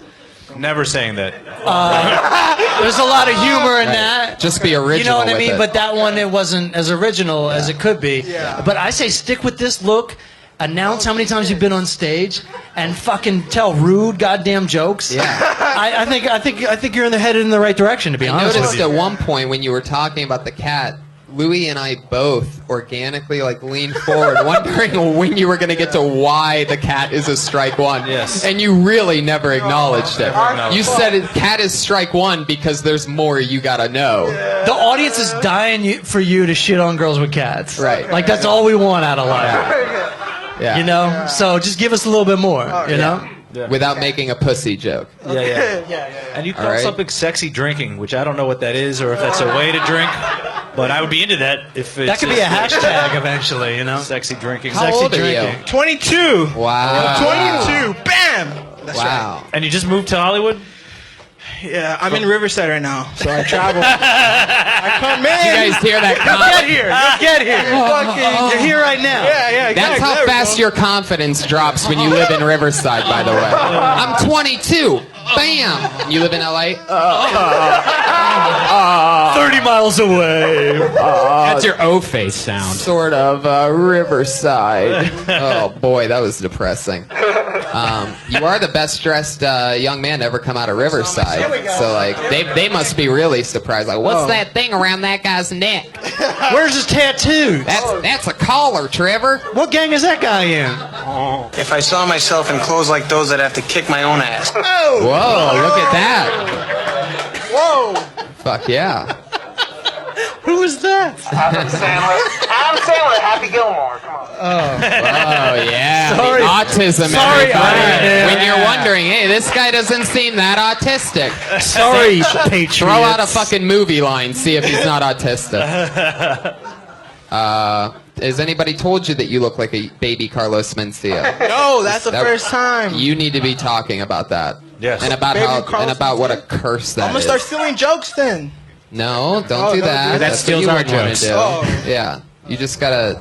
Never saying that. There's a lot of humor in that. Just be original. You know what I with mean? it. But that one, it wasn't as original as it could be. Yeah. But I say stick with this look. Announce how many times you've been on stage, and fucking tell rude goddamn jokes. Yeah. I think you're headed in the right direction. To be I honest with noticed you. at one point when you were talking about the cat, Louis and I both organically leaned forward, wondering when you were going to get to why the cat is a strike one. Yes. And you really never acknowledged it. acknowledged You said cat is strike one because there's more you got to know. The audience is dying for you to shit on girls with cats. Right. Like, that's all we want out of life. Yeah. You know? So just give us a little bit more, you know? Without making a pussy joke. Yeah. And you called right. something sexy drinking, which I don't know what that is or if that's a way to drink, but I would be into that if it's That could be a hashtag eventually, you know? sexy drinking. How Sexy old are you? drinking. 22. Wow. 22. Bam. That's Wow. And you just moved to Hollywood? Yeah, I'm in Riverside right now, so I travel. I come in. You guys hear that? Get here. Get here. You're here right now. Yeah. That's how fast your confidence drops when you live in Riverside, by the way. I'm 22. Bam. You live in LA? 30 miles away. That's your O face sound. Sort of Riverside. Oh boy, that was depressing. You are the best dressed young man to ever come out of Riverside. So like they must be really surprised. Like, what's that thing around that guy's neck? Where's his tattoo? That's a collar, Trevor. What gang is that guy in? If I saw myself in clothes like those, I'd have to kick my own ass. Whoa, look at that. Whoa. Fuck yeah. Who is that? Adam Sandler, Happy Gilmore. Come on. Oh yeah. Sorry. The autism, Sorry, everybody. man. When you're wondering, hey, this guy doesn't seem that autistic. Sorry, Patriots. Throw out a fucking movie line, see if he's not autistic. Has anybody told you that you look like a baby Carlos Mencia? No, that's the first time. You need to be talking about that. Yes. And about Baby how Carlos and about what a curse that I'm gonna is. start stealing jokes then. No, don't Oh, do don't that. do that. That's steals what you our would wanna jokes. do. Oh. Yeah. You just gotta,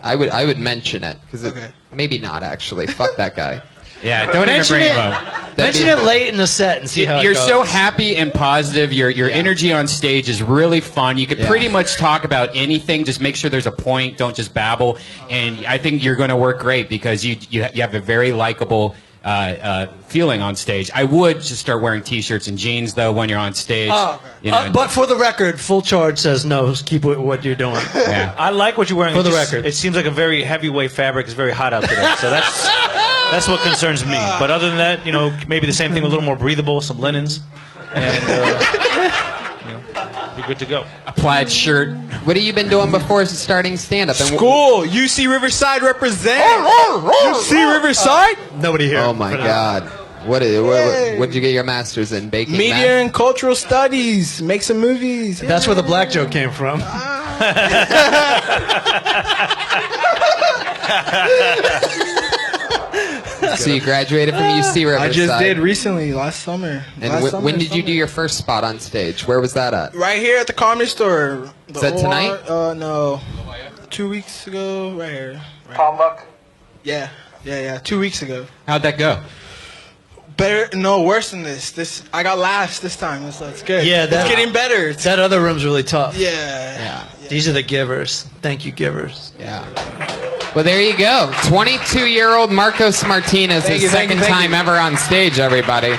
I would mention it because Okay. maybe not actually. Fuck that guy. Yeah, don't even Mention bring it. him up. Mention it late in the set and see how You're it goes. so happy and positive. Your energy on stage is really fun. You could Yeah. pretty much talk about anything. Just make sure there's a point. Don't just babble. And I think you're going to work great because you have a very likable feeling on stage. I would just start wearing T-shirts and jeans though when you're on stage. But for the record, Full Charge says no. Keep what you're doing. Yeah. I like what you're wearing. For the It just- record. It seems like a very heavyweight fabric. It's very hot out today. So that's what concerns me. But other than that, maybe the same thing, a little more breathable, some linens, and be good to go. A plaid shirt. What have you been doing before starting stand up? School. UC Riverside represent. UC Riverside. Nobody here. Oh my god. What'd you get your master's in? Baking? Media math? and cultural studies. Make some movies. That's where the black joke came from. So you graduated from UC Riverside. I just did recently, last summer. And when did you do your first spot on stage? Where was that at? Right here at the Comedy Store. Is that tonight? No. 2 weeks ago, right here. Tom Luck. Yeah. 2 weeks ago. How'd that go? Better, no, worse than this. I got laughs this time, so it's good. Yeah, it's getting better. That other room's really tough. Yeah. These are the givers. Thank you, givers. Yeah. Well, there you go. 22-year-old Marcos Martinez, Thank his you, thank second you, thank time you. ever on stage, everybody.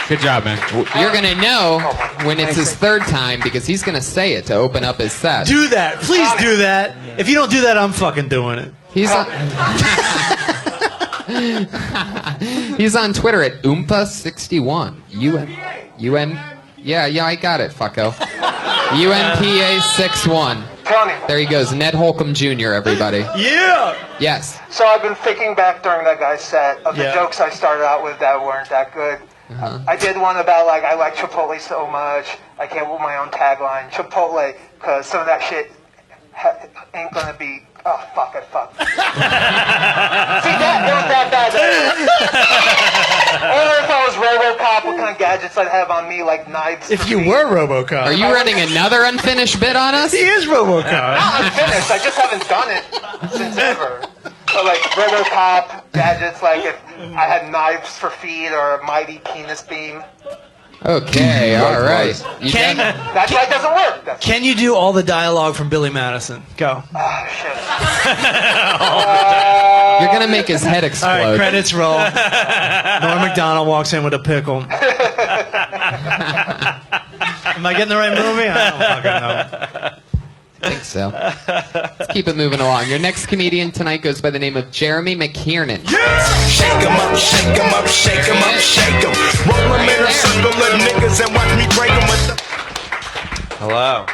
Good job, man. You're going to know when it's his third time because he's going to say it to open up his set. Do that. Please do that. If you don't do that, I'm fucking doing it. He's on, he's on Twitter at Oompa61. Yeah, I got it, fucko. UMPA61. Tony. There he goes, Ned Holcomb Jr., everybody. Yeah! Yes. So I've been thinking back during that guy's set of the jokes I started out with that weren't that good. I did one about like I like Chipotle so much I came up with my own tagline, Chipotle, because some of that shit ain't gonna be. Oh fuck! I fucked. See that? It was that bad. Or if I was RoboCop, what kind of gadgets I'd have on me, like knives. If you were RoboCop. Are you running another unfinished bit on us? He is RoboCop. Not unfinished. I just haven't done it since ever. So like RoboCop gadgets, like if I had knives for feet or a mighty penis beam. Okay, all right. That's why it doesn't work. Can you do all the dialogue from Billy Madison? Go. Oh shit. You're gonna make his head explode. All right, credits roll. Norm Macdonald walks in with a pickle. Am I getting the right movie? I don't fucking know. I think so. Let's keep it moving along. Your next comedian tonight goes by the name of Jeremy McKiernan. Shake 'em up, shake 'em up, shake 'em up, shake 'em. Roll 'em in a circle of niggas and watch me break 'em with the... Hello.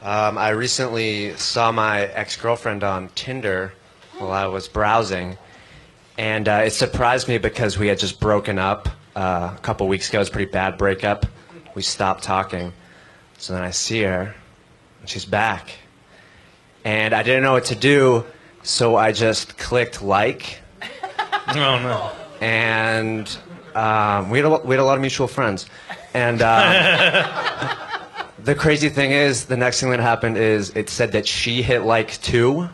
I recently saw my ex-girlfriend on Tinder while I was browsing, and it surprised me because we had just broken up a couple weeks ago. It was a pretty bad breakup. We stopped talking. So then I see her, and she's back. And I didn't know what to do, so I just clicked like. Oh, no. And we had a lot of mutual friends. And the crazy thing is, the next thing that happened is it said that she hit like too.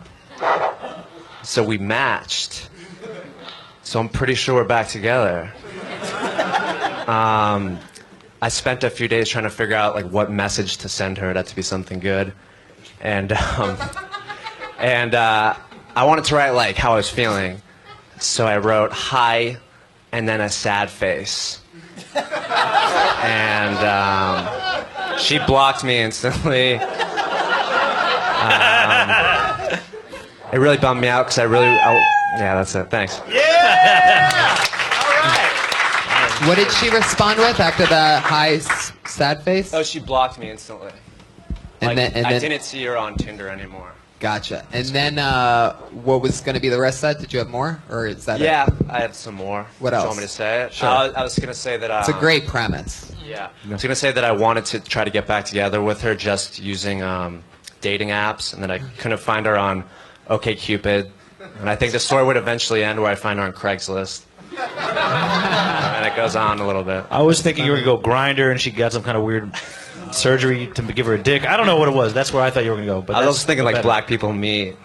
So we matched. So I'm pretty sure we're back together. I spent a few days trying to figure out like what message to send her. It had to be something good. And I wanted to write like how I was feeling. So I wrote hi and then a sad face. And she blocked me instantly. It really bummed me out because yeah, that's it. Thanks. What did she respond with after the high sad face? Oh, she blocked me instantly. And then I didn't see her on Tinder anymore. Gotcha. And then what was going to be the rest of that? Did you have more, or is that Yeah, it? I have some more. What Do else? you want me to say it? Sure. I was going to say that... It's a great premise. Yeah. I was going to say that I wanted to try to get back together with her just using dating apps, and then I couldn't find her on OkCupid. And I think the story would eventually end where I find her on Craigslist. And it goes on a little bit. I was thinking you were going to go Grindr and she got some kind of weird surgery to give her a dick. I don't know what it was. That's where I thought you were going to go. But I was also thinking like black people meet.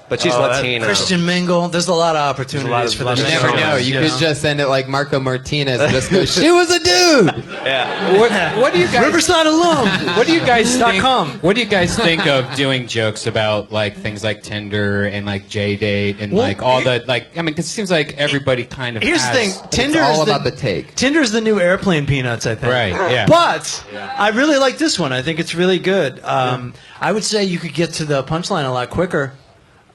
But she's Latino. Christian mingle. There's a lot of opportunities for this. You never know. You could just end it like Marco Martinez and just go, she was a dude! Yeah. What do you guys... Riverside alum. What do you guys think? .com. What do you guys think of doing jokes about like things like Tinder and like JDate and like all the like? I mean, 'cause it seems like everybody kind of. Here's the has, thing. Tinder all is about the take. Tinder's the new airplane peanuts, I think. Right, yeah. But I really like this one. I think it's really good. I would say you could get to the punchline a lot quicker.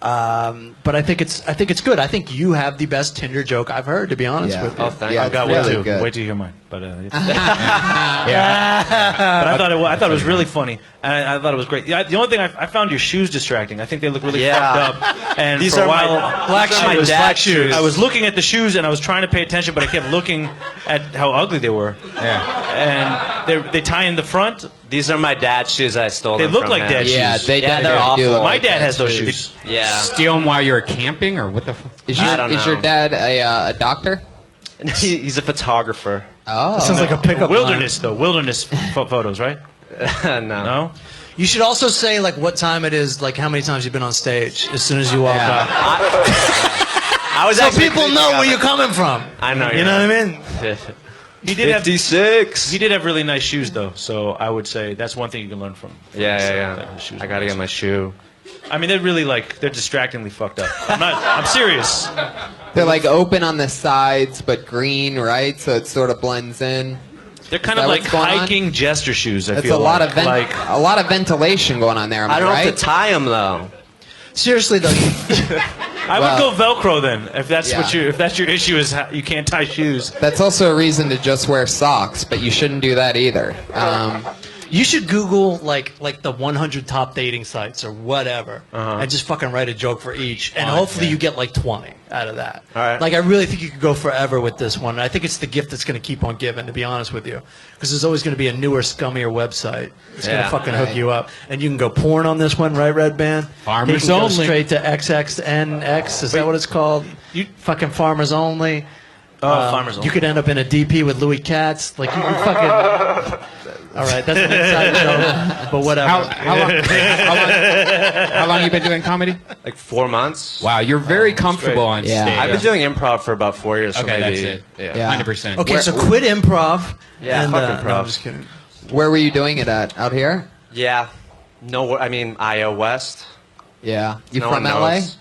But I think it's good. I think you have the best Tinder joke I've heard, to be honest with you. Oh, thank Yeah, you. I've got really one too. good. Wait till you hear mine. But but I thought it was really funny, and I thought it was great. The only thing I found your shoes distracting. I think they look really fucked up. And These for are a while, black shoes. black shoes. I was looking at the shoes and I was trying to pay attention, but I kept looking at how ugly they were. Yeah. And they tie in the front. These are my dad's shoes. I stole They them look from like him. dad shoes. Yeah, they Yeah, they're definitely do awful. look My like dad that has those too. shoes. Yeah. Steal them while you were camping, or what the? I don't Is know. your dad a doctor? He's a photographer. Oh. Sounds like a pickup Wilderness though. Wilderness photos, right? No. No. You should also say like what time it is, like how many times you've been on stage as soon as you walk up. I was so actually people thinking know of where it. you're coming from. I know. You know what I mean? He did have 56. He did have really nice shoes though, so I would say that's one thing you can learn from. Yeah. His shoes I were gotta nice. get my shoe. I mean, they're really they're distractingly fucked up. I'm serious. They're like open on the sides, but green, right? So it sort of blends in. They're kind Is of that like what's going on? hiking gesture shoes. I That's feel a lot like. of a lot of ventilation going on there. Am I don't right? have to tie them though. Seriously though, I would go Velcro then, if that's Yeah. if that's your issue is you can't tie shoes. That's also a reason to just wear socks, but you shouldn't do that either. you should Google like the 100 top dating sites or whatever, and just fucking write a joke for each, and hopefully you get like 20 out of that. All right. Like I really think you could go forever with this one. And I think it's the gift that's going to keep on giving, to be honest with you, because there's always going to be a newer, scummier website that's going to fucking hook you up, and you can go porn on this one, right, Red Band? Farmers you can only. Go straight to XXNX. Is that what it's called? You fucking farmers only. Farmers only. You could end up in a DP with Louis Katz. Like you can fucking. All right, that's an inside joke, but whatever. How long you been doing comedy? Like 4 months. Wow, you're very comfortable on Yeah. stage. I've been doing improv for about 4 years. So Okay, maybe, that's it. Yeah. 100%. Okay, so quit improv. Yeah, and, fuck No, improv. I'm just kidding. Where were you doing it at? Out here? Yeah. No, I mean Io West. Yeah. You No from one LA? knows.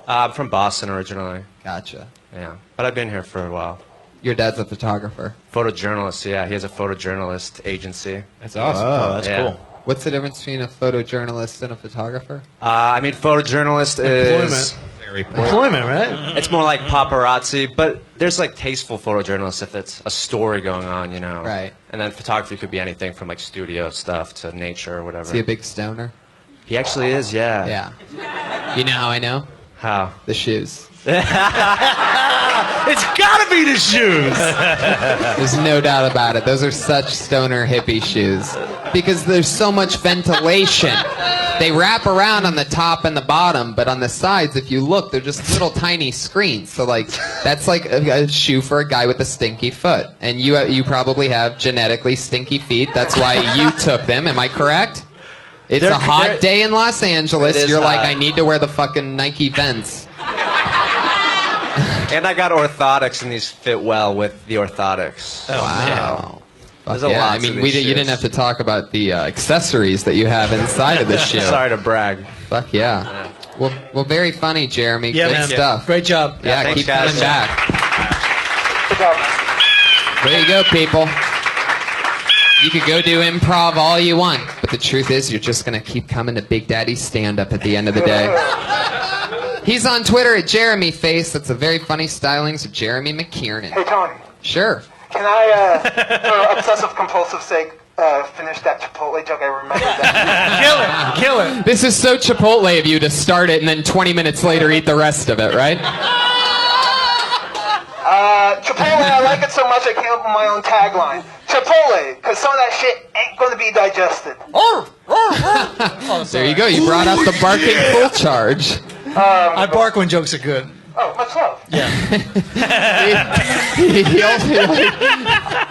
I'm from Boston originally. Gotcha. Yeah, but I've been here for a while. Your dad's a photographer. Photojournalist. Yeah, he has a photojournalist agency. That's awesome. Oh, that's Yeah. cool. What's the difference between a photojournalist and a photographer? I mean, photojournalist is Employment, right? it's more like paparazzi, but there's like tasteful photojournalists if it's a story going on, you know. Right. And then photography could be anything from like studio stuff to nature or whatever. Is he a big stoner? He actually is. Yeah. Yeah. You know how I know? How? The shoes. It's gotta be the shoes. There's no doubt about it. Those are such stoner hippie shoes. Because there's so much ventilation. They wrap around on the top and the bottom, but on the sides, if you look, they're just little tiny screens. So, like, that's like a shoe for a guy with a stinky foot. And you probably have genetically stinky feet. That's why you took them. Am I correct? It's a hot day in Los Angeles. It is You're like, hot. I need to wear the fucking Nike Vents. And I got orthotics, and these fit well with the orthotics. Wow. There's Fuck a yeah. lot I to mean, these you didn't shoes. have to talk about the accessories that you have inside of the shoe. Sorry to brag. Fuck yeah. Well, very funny, Jeremy. Yeah, Good man. stuff. Great job. Yeah, thanks, keep guys. coming back. Good job, man. There you go, people. You could go do improv all you want, but the truth is you're just going to keep coming to Big Daddy's stand-up at the end of the day. He's on Twitter at Jeremy Face. That's a very funny stylings of Jeremy McKiernan. Hey, Tony. Sure. Can I, for obsessive compulsive sake, finish that Chipotle joke? I remember that. Kill it. This is so Chipotle of you to start it and then 20 minutes later eat the rest of it, right? Chipotle, I like it so much I came up with my own tagline. Chipotle, because some of that shit ain't going to be digested. There you go. You brought out the barking full charge. I bark when jokes are good. Oh, much love. Yeah.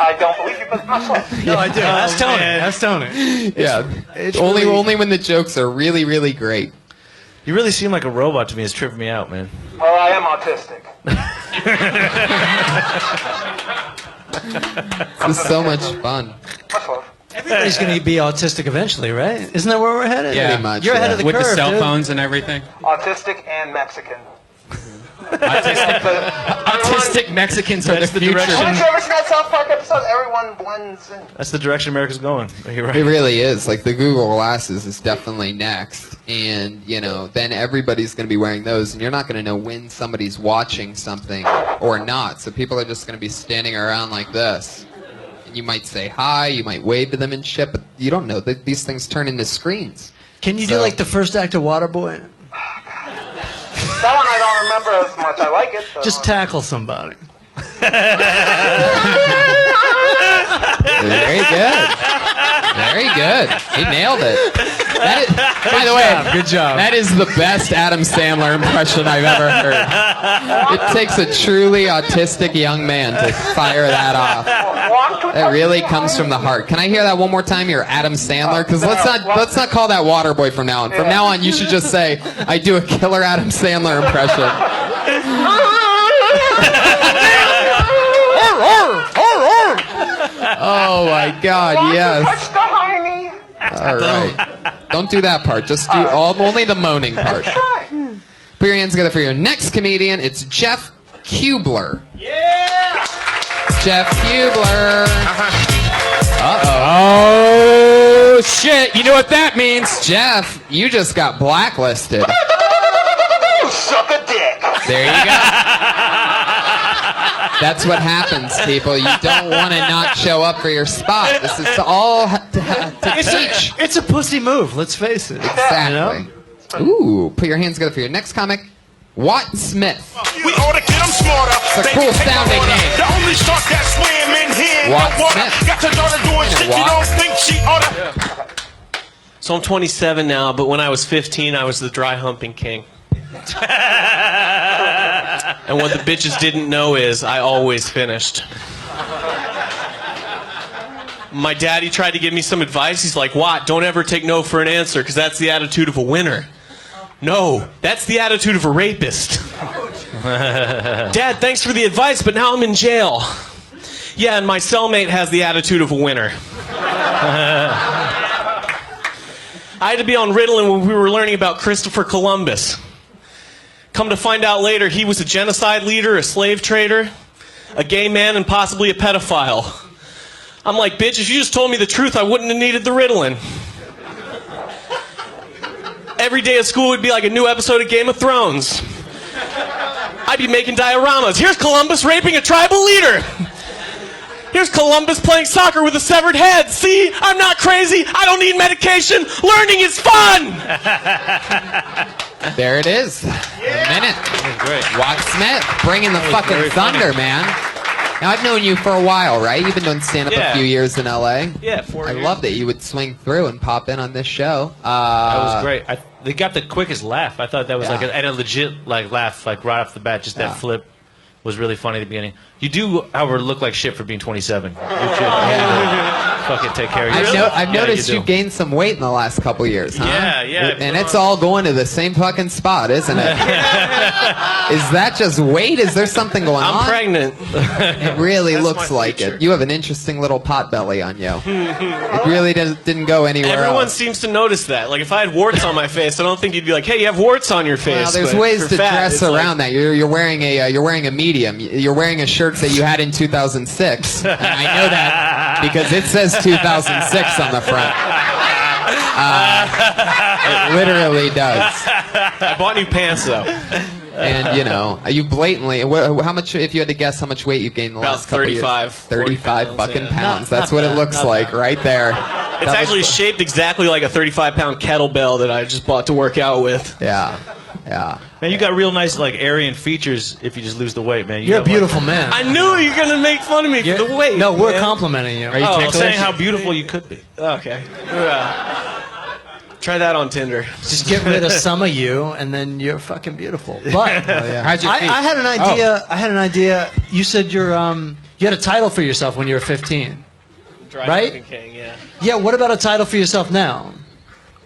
I don't believe you, but much love. No, I do. That's Tony. That's Tony. Yeah. Only when the jokes are really, really great. You really seem like a robot to me. It's tripping me out, man. Well, I am autistic. This is so much fun. Much love. Everybody's going to be autistic eventually, right? Isn't that where we're headed? Yeah. Pretty much. You're ahead yeah. of the With curve, the cell dude. phones and everything. Autistic and Mexican. Autistic Mexicans are the future. Haven't you ever seen that South Park episode? Everyone blends in. That's the direction America's going. You're right. It really is. Like, the Google Glasses is definitely next. And, then everybody's going to be wearing those. And you're not going to know when somebody's watching something or not. So people are just going to be standing around like this. And you might say hi, you might wave to them and shit, but you don't know. These things turn into screens. Can you do So- like the first act of Waterboy? That one I don't remember as much. I like it. So. Just tackle somebody. Very good. Very good. He nailed it. That is, by the way, Good job. that is the best Adam Sandler impression I've ever heard. It takes a truly autistic young man to fire that off. That really comes from the heart. Can I hear that one more time? You're Adam Sandler, because let's not call that Waterboy from now on. From now on, you should just say, "I do a killer Adam Sandler impression." Oh my God! Yes. Touch the hiney. All right. Don't do that part. Just do only the moaning part. Put your hands together for your next comedian. It's Jeff Kubler. Yeah! Jeff Kubler. Oh, shit. You know what that means. Jeff, you just got blacklisted. Suck a dick. There you go. That's what happens, people. You don't want to not show up for your spot. This is all to teach. It's a pussy move. Let's face it. Exactly. Ooh, put your hands together for your next comic, Wat Smith. We ought to get them smarter. It's a cool sounding name. The only shark that swim in here in Wat the water. Smith. Got your daughter doing shit you don't think she oughta. So I'm 27 now, but when I was 15, I was the dry humping king. And what the bitches didn't know is I always finished. My daddy tried to give me some advice. He's like, Wat, don't ever take no for an answer, because that's the attitude of a winner. No, that's the attitude of a rapist. Dad, thanks for the advice, but now I'm in jail. Yeah, and my cellmate has the attitude of a winner. I had to be on Ritalin when we were learning about Christopher Columbus. Come to find out later, he was a genocide leader, a slave trader, a gay man, and possibly a pedophile. I'm like, bitch, if you just told me the truth, I wouldn't have needed the Ritalin. Every day at school would be like a new episode of Game of Thrones. I'd be making dioramas. Here's Columbus raping a tribal leader. Here's Columbus playing soccer with a severed head. See, I'm not crazy. I don't need medication. Learning is fun. There it is. A minute. Great. Wat Smith, bringing the fucking thunder, man. Now, I've known you for a while, right? You've been doing stand-up a few years in L.A. Yeah, 4 years. I love that you would swing through and pop in on this show. That was great. They got the quickest laugh. I thought that was Yeah. and a legit laugh, like right off the bat. Just that flip was really funny at the beginning. You do, however, look like shit for being 27. You should fucking take care of yourself. I've noticed you've gained some weight in the last couple years, huh? Yeah. And it's all going to the same fucking spot, isn't it? Is that just weight? Is there something going on? I'm pregnant. It really looks like it. You have an interesting little pot belly on you. It really didn't go anywhere Everyone else. seems to notice that. Like, if I had warts on my face, I don't think you'd be like, hey, you have warts on your face. Well, there's But ways for to fat, dress it's around like, that. You're wearing a medium. You're wearing a shirt that you had in 2006. And I know that because it says 2006 on the front. It literally does. I bought new pants, though. And you blatantly. How much? If you had to guess, how much weight you've gained in the About last couple of years? 35. 35 fucking yeah. pounds. That's what it looks like right there. It's actually shaped exactly like a 35-pound kettlebell that I just bought to work out with. Yeah. Man, you got real nice, like, Aryan features if you just lose the weight, man. You're a got, beautiful man. I knew you were going to make fun of me for the weight. No, we're man. complimenting you. Are you I'm ticklish? saying how beautiful you could be. Okay. Try that on Tinder. Just get rid of some of you, and then you're fucking beautiful. But How'd your feet? I had an idea. I had an idea. You said you had a title for yourself when you were 15. Right? King, yeah. Yeah. What about a title for yourself now?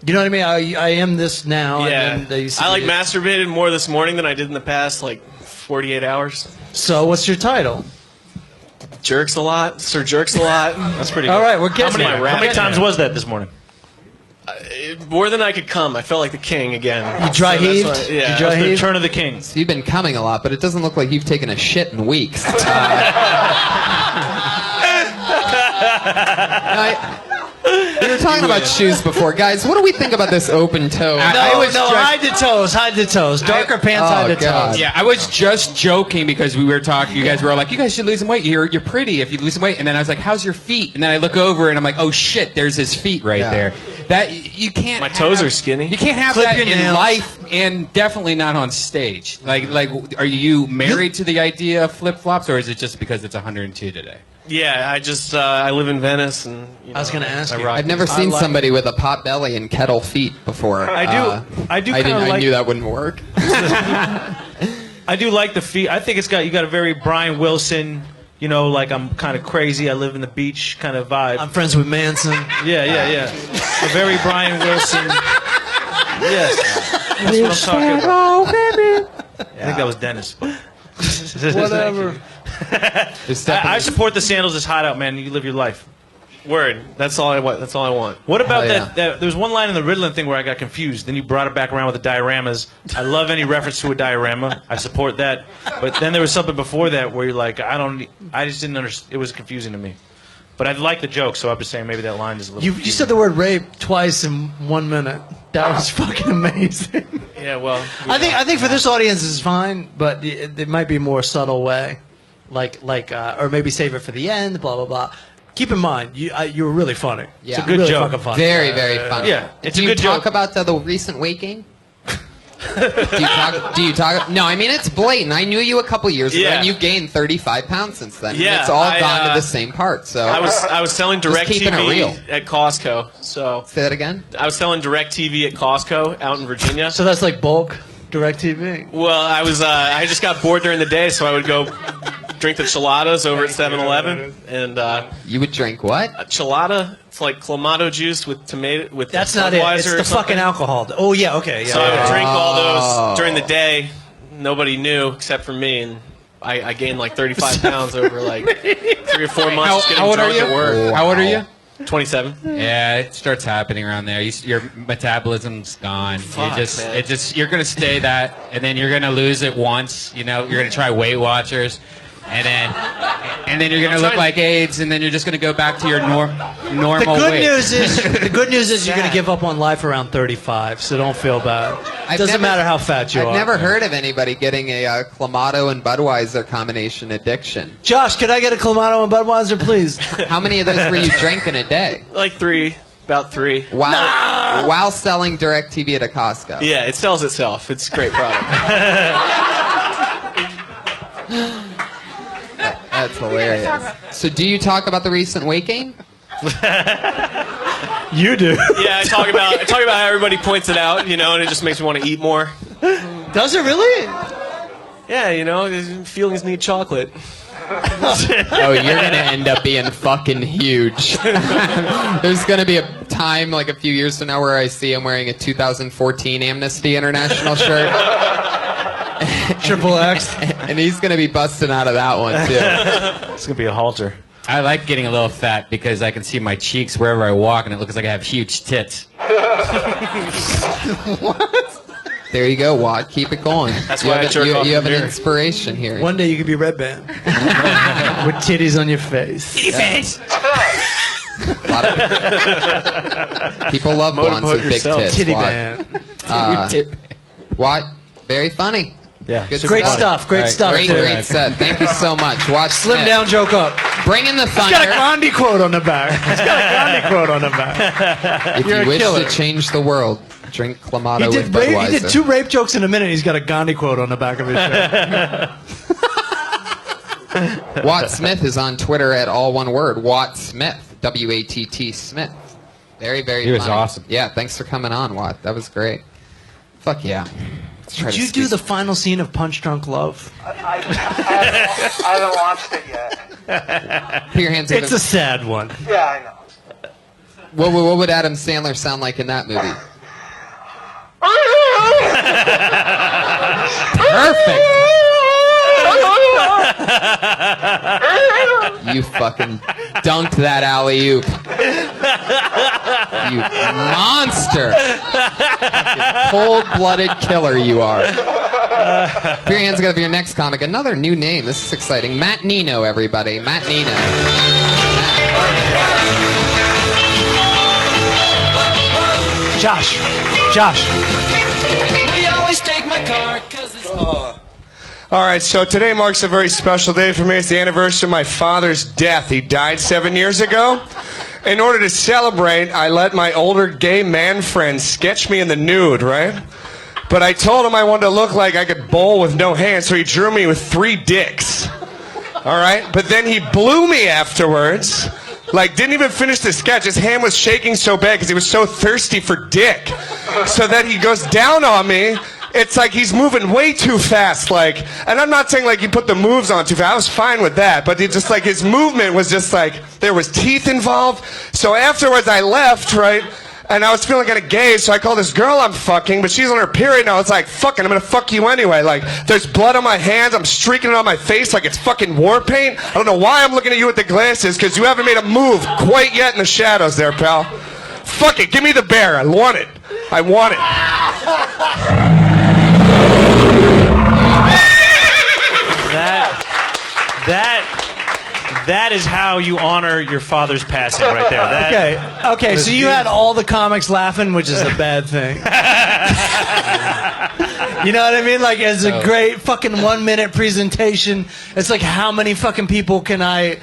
You know what I mean? I am this now. Yeah. And then they used to I be- masturbated more this morning than I did in the past, 48 hours. So what's your title? Jerks a lot. Sir Jerks a lot. That's pretty good. All right, we're getting How many times was that this morning? More than I could come. I felt like the king again. You dry So that's heaved? why- yeah. You dry The heaved? Return of the King. You've been coming a lot, but it doesn't look like you've taken a shit in weeks. We were talking about shoes before, guys. What do we think about this open toe? Hide the toes. Hide the toes. Darker pants, hide the God. toes. Yeah, I was just joking because we were talking. You guys were like, "You guys should lose some weight. You're pretty if you lose some weight." And then I was like, "How's your feet?" And then I look over and I'm like, "Oh shit, there's his feet right there." That you can't. My toes are skinny. You can't have Clip that your in nails. life, and definitely not on stage. Like, are you married to the idea of flip flops, or is it just because it's 102 today? Yeah, I live in Venice, and I was going to ask you. I've never seen somebody with a pot belly and kettle feet before. I do I knew that wouldn't work. I do like the feet. I think you got a very Brian Wilson, like I'm kind of crazy, I live in the beach kind of vibe. I'm friends with Manson. Yeah. A very Brian Wilson. Yes. That's what I'm talking about. I think that was Dennis. But Whatever. I support the sandals. It's hot out, man. You live your life. Word. That's all I want. That's all I want. What about Oh, yeah. that? There was one line in the Ritalin thing where I got confused. Then you brought it back around with the dioramas. I love any reference to a diorama. I support that. But then there was something before that where you're like, I just didn't understand. It was confusing to me. But I like the joke, so I'm just saying maybe that line is a little. You said the word rape twice in 1 minute. That was fucking amazing. Yeah, well. I think for this audience it's fine, but it might be a more subtle way, or maybe save it for the end. Blah blah blah. Keep in mind, you were really funny. Yeah. It's a good Really joke. fucking funny. Very, very funny. Yeah, it's Do a you good talk joke. about the recent weight gain? Do you talk? No, I mean it's blatant. I knew you a couple years ago, Yeah. and you've gained 35 pounds since then. Yeah, and it's all I, gone to the same part. So I was selling Just keeping it real. DirecTV at Costco. So Say that again. I was selling DirecTV at Costco out in Virginia. So that's like bulk DirecTV. Well, I just got bored during the day, so I would go drink the cheladas over at 7-Eleven, and you would drink what? A chelada. It's like clamato juice with tomato with That's not it. Budweiser It's or the something. fucking alcohol. Oh yeah, okay. Yeah, So I would drink all Oh. those during the day. Nobody knew except for me, and I gained like 35 pounds over like 3 or 4 months. just getting how old are drunk you? At work. How old are you? 27. Yeah, it starts happening around there. Your metabolism's gone. Fuck, man. You're gonna stay that, and then you're gonna lose it once. You know, you're gonna try Weight Watchers, and then you're gonna look like AIDS, and then you're just gonna go back to your normal The good weight. news is you're going to give up on life around 35, so don't feel bad. It doesn't matter how fat you I've are. never heard of anybody getting a Clamato and Budweiser combination addiction. Josh, could I get a Clamato and Budweiser, please? How many of those were you drinking a day? Like 3, about 3. While selling DirecTV at a Costco. Yeah, it sells itself. It's a great product. That's hilarious. So do you talk about the recent weight gain? You do. Yeah, I talk about how everybody points it out, you know, and it just makes me want to eat more. Does it really? Yeah, you know, feelings need chocolate. Oh, you're going to end up being fucking huge. There's going to be a time, like a few years from now, where I see him wearing a 2014 Amnesty International shirt. Triple X. And he's going to be busting out of that one, too. It's gonna be a halter. I like getting a little fat because I can see my cheeks wherever I walk, and it looks like I have huge tits. There you go, Wat. Keep it going. That's you why have I jerk off you in have the an mirror. inspiration here. One day you could be Red Band. With titties on your face. A lot of people love blondes with big tits. Titty Wat. band. Wat, very funny. Yeah. Good Great stuff. Great stuff. Great, dude. great set. Thank you so much. Watch Slim down, joke up. Bring in the He's got a thunder. Gandhi quote on the back. He's got a Gandhi quote on the back. If You're you a wish killer. to change the world, drink Clamato He with did, Budweiser. he did 2 rape jokes in a minute. He's got a Gandhi quote on the back of his shirt. Wat Smith is on Twitter at all one word. Wat Smith. W-A-T-T Smith. Very, very He was funny. awesome. Yeah, thanks for coming on, Wat. That was great. Fuck yeah. Let's try Did to you do squeeze- the final scene of Punch Drunk Love? I haven't watched it yet. Put your hands up. It's a sad one. Yeah, I know. What would Adam Sandler sound like in that movie? Perfect. You fucking dunked that alley-oop. You monster. Cold-blooded killer you are. Put your hands together for your next comic. Another new name. This is exciting. Matt Nino, everybody. Matt Nino. Josh. We always take my car 'cause it's All right, so today marks a very special day for me. It's the anniversary of my father's death. He died 7 years ago. In order to celebrate, I let my older gay man friend sketch me in the nude, right? But I told him I wanted to look like I could bowl with no hands, so he drew me with 3 dicks. All right? But then he blew me afterwards. Like, didn't even finish the sketch. His hand was shaking so bad because he was so thirsty for dick. So that he goes down on me. It's like he's moving way too fast, like, and I'm not saying like he put the moves on too fast. I was fine with that, but it just like his movement was just like there was teeth involved. So afterwards I left, right? And I was feeling kind of gay, so I called this girl I'm fucking, but she's on her period now. It's like, fucking, I'm gonna fuck you anyway. Like, there's blood on my hands, I'm streaking it on my face like it's fucking war paint. I don't know why I'm looking at you with the glasses, because you haven't made a move quite yet in the shadows there, pal. Fuck it, give me the bear. I want it. I want it. That is how you honor your father's passing right there. Okay, so you had all the comics laughing, which is a bad thing. You know what I mean? Like, it's a great fucking 1 minute presentation. It's like, how many fucking people can I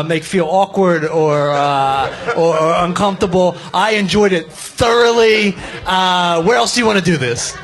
make feel awkward or uncomfortable? I enjoyed it thoroughly. Where else do you want to do this?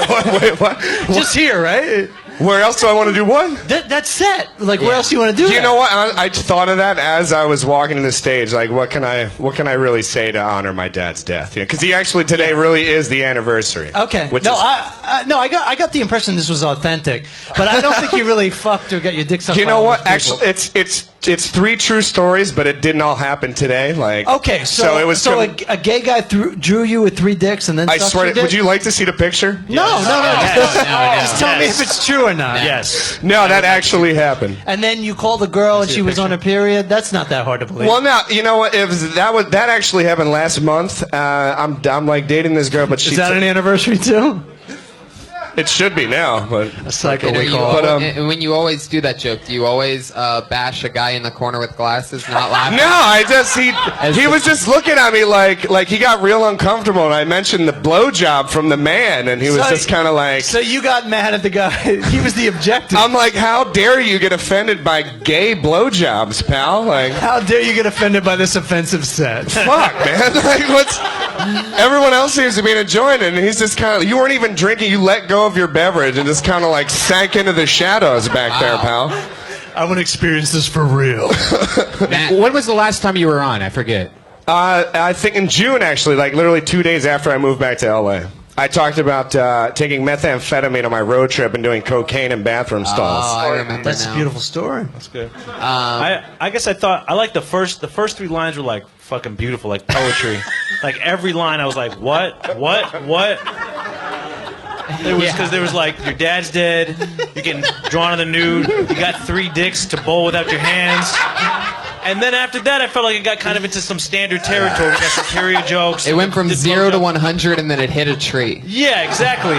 Wait, what? Just here, right? Where else do I want to do what? That's set. Like, where else do you want to do You that? know what? I thought of that as I was walking to the stage. Like, what can I really say to honor my dad's death? Because he actually today really is the anniversary. Okay. Which No, is, I got the impression this was authentic, but I don't think you really fucked or got your dick sucked. you by know all what? those people. Actually, it's 3 true stories, but it didn't all happen today. Like, Okay, so it was. a gay guy drew you with 3 dicks and then I sucked swear. your dick? Would you like to see the picture? No. Just tell me if it's true or not. Yes. No, that actually happened. And then you called the girl and she was on her period. That's not that hard to believe. Well, now you know what? That actually happened last month. I'm like dating this girl, but she. Is that an anniversary too? It should be now, but a cycle And we call. But when you always do that joke, do you always bash a guy in the corner with glasses, not laughing? No, he was just looking at me like he got real uncomfortable, and I mentioned the blowjob from the man, and he was just kind of like. So you got mad at the guy. He was the objective. I'm like, how dare you get offended by gay blowjobs, pal? Like, how dare you get offended by this offensive set? Fuck, man. Like, what's? Everyone else seems to be enjoying it, and he's just kind of. You weren't even drinking. You let go of your beverage and just kind of like sank into the shadows back there, pal. I want to experience this for real. When was the last time you were on? I forget. I think in June, actually, like literally 2 days after I moved back to LA. I talked about taking methamphetamine on my road trip and doing cocaine in bathroom stalls. Oh, I remember That's now. a beautiful story. That's good. I guess I thought I like the first 3 lines were like fucking beautiful, like poetry. Like every line, I was like, what? It was because there was like, your dad's dead, you're getting drawn in the nude, you got 3 dicks to bowl without your hands. And then after that, I felt like it got kind of into some standard territory. We got some period jokes. It went from 0 to 100 and then it hit a tree. Yeah, exactly.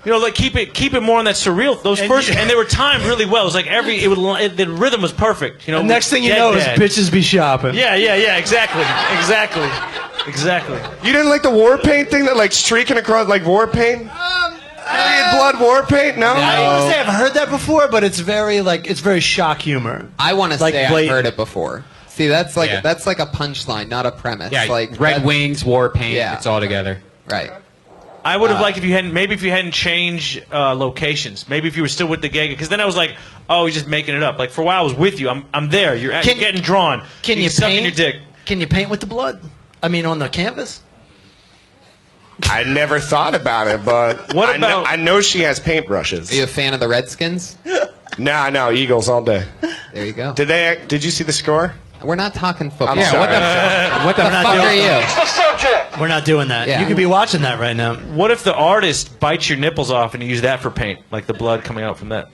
You know, like keep it more on that surreal. Those first, and they were timed really well. It was like the rhythm was perfect. You know, The next thing you know is bitches be shopping. Yeah, exactly. You didn't like the war paint thing, that like streaking across like war paint? Period blood war paint? No. I don't want to say I've heard that before, but it's very shock humor. I want to Like say I've blatant. heard it before. See, that's like Yeah. that's like a punchline, not a premise. Yeah, like Red that- Wings, War Paint. Yeah. It's all together. Right. I would have liked if you hadn't changed locations. Maybe if you were still with the gay, because then I was like, oh, he's just making it up. Like for a while, I was with you. I'm there. You're getting drawn. Can you sucking paint? your dick? Can you paint with the blood? I mean, on the canvas? I never thought about it, but What I know, about- I know she has paintbrushes. Are you a fan of the Redskins? No, Eagles all day. There you go. Did you see the score? We're not talking football. I'm sorry. What the fuck are you? We're not doing that. Yeah. You could be watching that right now. What if the artist bites your nipples off and you use that for paint, like the blood coming out from that?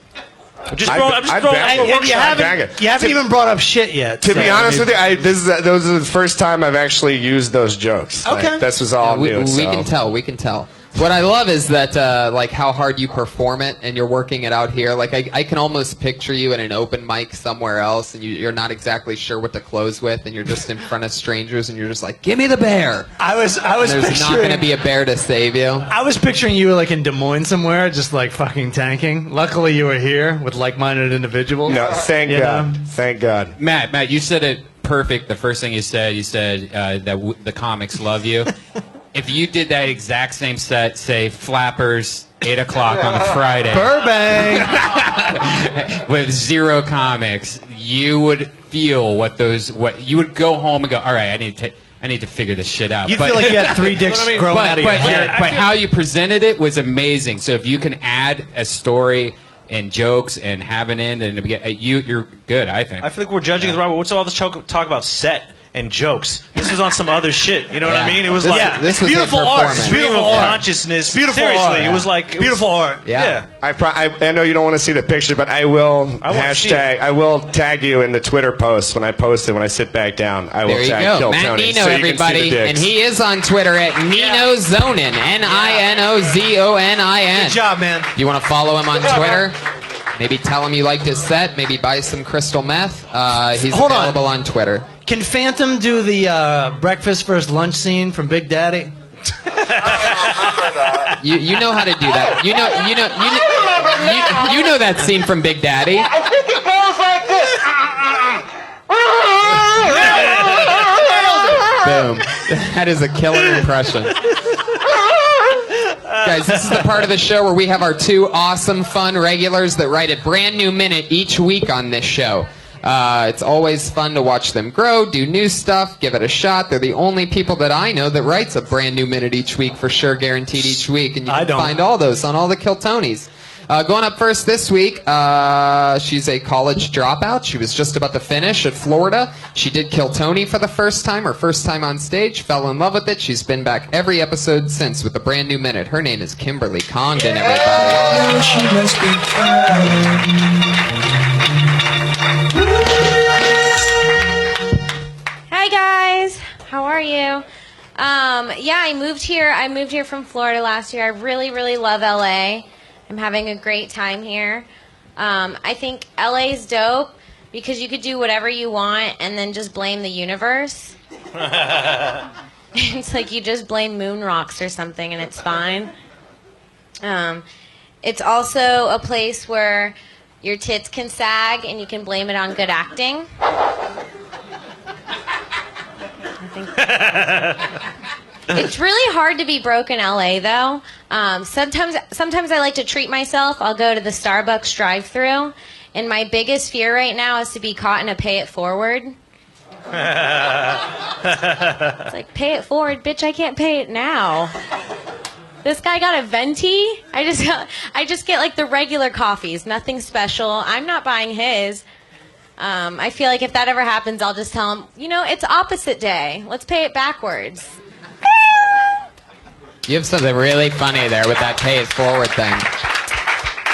I'm just throwing. I'd I'm back throwing. it. You haven't even brought up shit yet. To be so, honest I mean- with you, those are the first time I've actually used those jokes. Okay. Like, this was all we new. so. can tell. We can tell. What I love is that, like, how hard you perform it, and you're working it out here. Like, I can almost picture you in an open mic somewhere else, and you're not exactly sure what to close with, and you're just in front of strangers, and you're just like, "Give me the bear." I was There's picturing, not going to be a bear to save you. I was picturing you like in Des Moines somewhere, just like fucking tanking. Luckily, you were here with like-minded individuals. No, thank You God. know? Thank God. Matt, you said it perfect. The first thing you said that the comics love you. If you did that exact same set, say Flappers, 8 o'clock on a Friday, Burbank. with 0 comics, you would feel what you would go home and go, all right, I need to figure this shit out. You feel like you had 3 dicks growing out of your head. But how you presented it was amazing. So if you can add a story and jokes and have an end, and you're good, I think. I feel like we're judging the right way. What's all this talk about set? and jokes. This was on some other shit. You know what I mean? It was this was beautiful his art, performance. beautiful consciousness. Beautiful Seriously, art. it was like Beautiful art. Yeah. I know you don't want to see the picture, but I will wanna see hashtag. I will tag you in the Twitter post when I post it. When I sit back down, I will There you tag go. Kill Matt Tony. Nino, so you can see everybody. the dicks. And he is on Twitter at Nino Zonin. Ninozonin. Good job, man. If you want to follow him on Twitter, maybe tell him you liked his set, maybe buy some crystal meth. He's Hold on. available on Twitter. Can Phantom do the breakfast versus lunch scene from Big Daddy? You know how to do that. You know that scene from Big Daddy. I think it goes like this. Boom. That is a killer impression. Guys, this is the part of the show where we have our two awesome, fun regulars that write a brand new minute each week on this show. It's always fun to watch them grow, do new stuff, give it a shot. They're the only people that I know that writes a brand new minute each week, for sure, guaranteed each week. And you can find all those on all the Kill Tonys. Going up first this week, she's a college dropout. She was just about to finish at Florida. She did Kill Tony for the first time, her first time on stage, fell in love with it. She's been back every episode since with a brand new minute. Her name is Kimberly Congdon, everybody. Hi guys, how are you? Yeah, I moved here. I moved here from Florida last year. I really, really love LA. I'm having a great time here. I think LA's dope because you could do whatever you want and then just blame the universe. It's like you just blame moon rocks or something and it's fine. It's also a place where your tits can sag and you can blame it on good acting. It's really hard to be broke in LA, though. Sometimes I like to treat myself. I'll go to the Starbucks drive-thru, and my biggest fear right now is to be caught in a pay it forward. It's like, pay it forward, bitch. I can't pay it now. This guy got a venti. I just get like the regular coffees, nothing special. I'm not buying his. I feel like if that ever happens, I'll just tell him, it's opposite day. Let's pay it backwards. You have something really funny there with that pay it forward thing.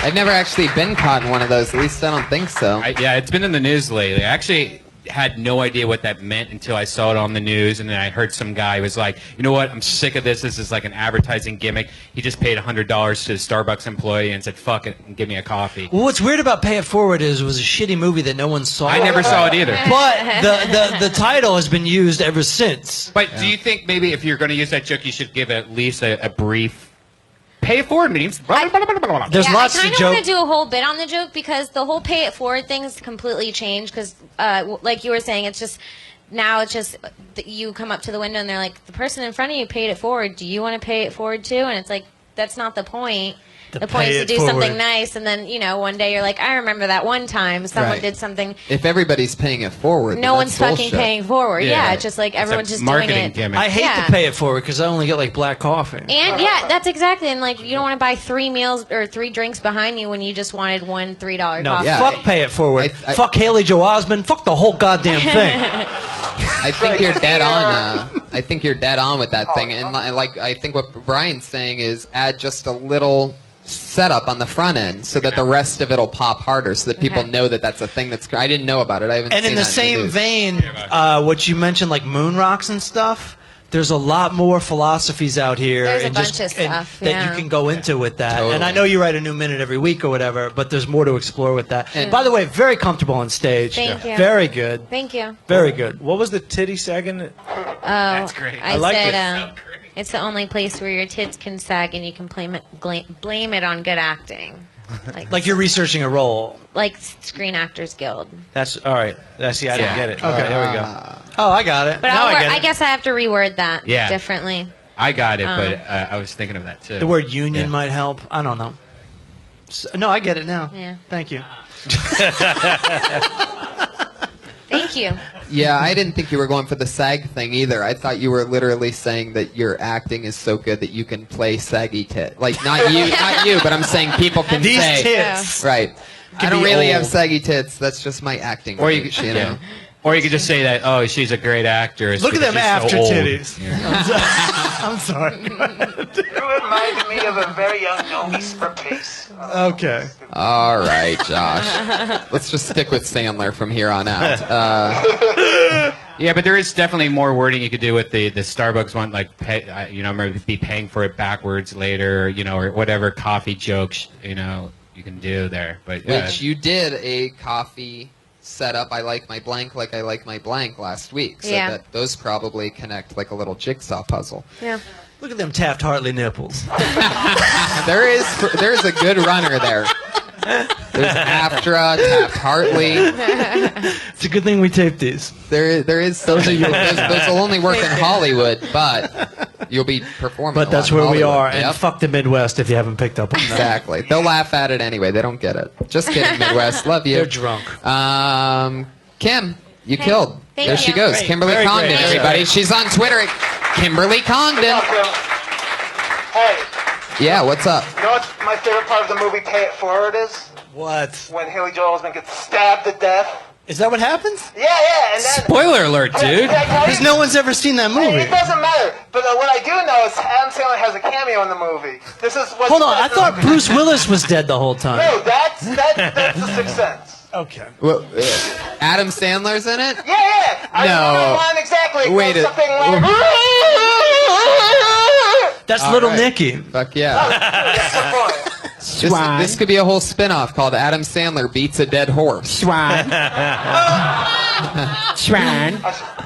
I've never actually been caught in one of those. At least I don't think so. Yeah, it's been in the news lately. I actually had no idea what that meant until I saw it on the news, and then I heard some guy was like, you know what, I'm sick of this. This is like an advertising gimmick. He just paid $100 to a Starbucks employee and said, fuck it, and give me a coffee. Well, what's weird about Pay It Forward is it was a shitty movie that no one saw. I never saw it either. But the title has been used ever since. But do you think maybe if you're going to use that joke, you should give at least a brief pay it forward means? There's I lots kind of of jokes. want to do a whole bit on the joke because the whole pay it forward thing's completely changed because, like you were saying, it's just you come up to the window and they're like, the person in front of you paid it forward. Do you want to pay it forward too? And it's like, that's not the point. The point is to do something nice, and then one day you're like, I remember that one time someone did something. If everybody's paying it forward, No one's fucking paying forward. Yeah, it's just like It's a everyone's just marketing doing it. gimmick. I hate to Pay It Forward because I only get like black coffee. And yeah, that's exactly. And like, you don't want to buy 3 meals or 3 drinks behind you when you just wanted one $3 No, coffee. fuck Pay It Forward. Fuck Haley Joel Osment. Fuck the whole goddamn thing. I think you're dead on. I think you're dead on with that thing, and like I think what Brian's saying is add just a little setup on the front end so that the rest of it'll pop harder, so that people know that that's a thing that's. I didn't know about it. I haven't. And seen in the that same news. vein, what you mentioned, like moon rocks and stuff, there's a lot more philosophies out here. There's a and bunch just, of stuff, that yeah. you can go into with that. Totally. And I know you write a new minute every week or whatever, but there's more to explore with that. And by the way, very comfortable on stage. Thank you. Very good. Thank you. Very good. What was the titty sagging? Oh, That's great. I like said, it. it's the only place where your tits can sag and you can blame it on good acting. Like you're researching a role. Like Screen Actors Guild. That's all right. See, I didn't get it. Okay, there we go. Oh, I got it. But now I get I it. guess I have to reword that Yeah. differently. I got it, Um, but I was thinking of that too. The word union might help. I don't know. No, I get it now. Yeah. Thank you. Thank you. Yeah, I didn't think you were going for the SAG thing either. I thought you were literally saying that your acting is so good that you can play saggy tit. Like not you, but I'm saying people can These say tits. right. Can I don't be really have old. saggy tits. That's just my acting. Or you range, could- you know. Or you could just say that, oh, she's a great actress. Look at them because she's after so old. titties. I'm sorry. You reminded me of a very young Nomi Pace. Okay. All right, Josh. Let's just stick with Sandler from here on out. Yeah, but there is definitely more wording you could do with the Starbucks one, like maybe be paying for it backwards later, or whatever coffee jokes you can do there. But Which you did a coffee setup. I like my blank like I like my blank last week. So Yeah. that those probably connect like a little jigsaw puzzle. Yeah. Look at them Taft-Hartley nipples. There is a good runner there. There's Aftra, Taft-Hartley. It's a good thing we taped these. There is those will only work in Hollywood, but you'll be performing. But a that's lot in where we Hollywood. are, and Yep. fuck the Midwest if you haven't picked up on that. Exactly. They'll laugh at it anyway. They don't get it. Just kidding, Midwest. Love you. They're drunk. Kim, you killed. Thank There she you. goes. Great. Kimberly Very Congdon, great. everybody. She's on Twitter at Kimberly Congdon. Hey, Yeah, what's up? you know what my favorite part of the movie Pay It Forward is? What? When Haley Joel Osment gets stabbed to death. Is that what happens? Yeah, and then... Spoiler alert, dude. Because no one's ever seen that movie. It doesn't matter. But what I do know is Adam Sandler has a cameo in the movie. This is what. Hold on, I thought Bruce Willis was dead the whole time. No, that's The Sixth Sense. Okay. Well, Adam Sandler's in it? Yeah. I No. don't know the line exactly. It Wait goes a- something like. That's All Little right. Nicky. Fuck yeah. That's the point. This could be a whole spin-off called Adam Sandler Beats a Dead Horse. Swan.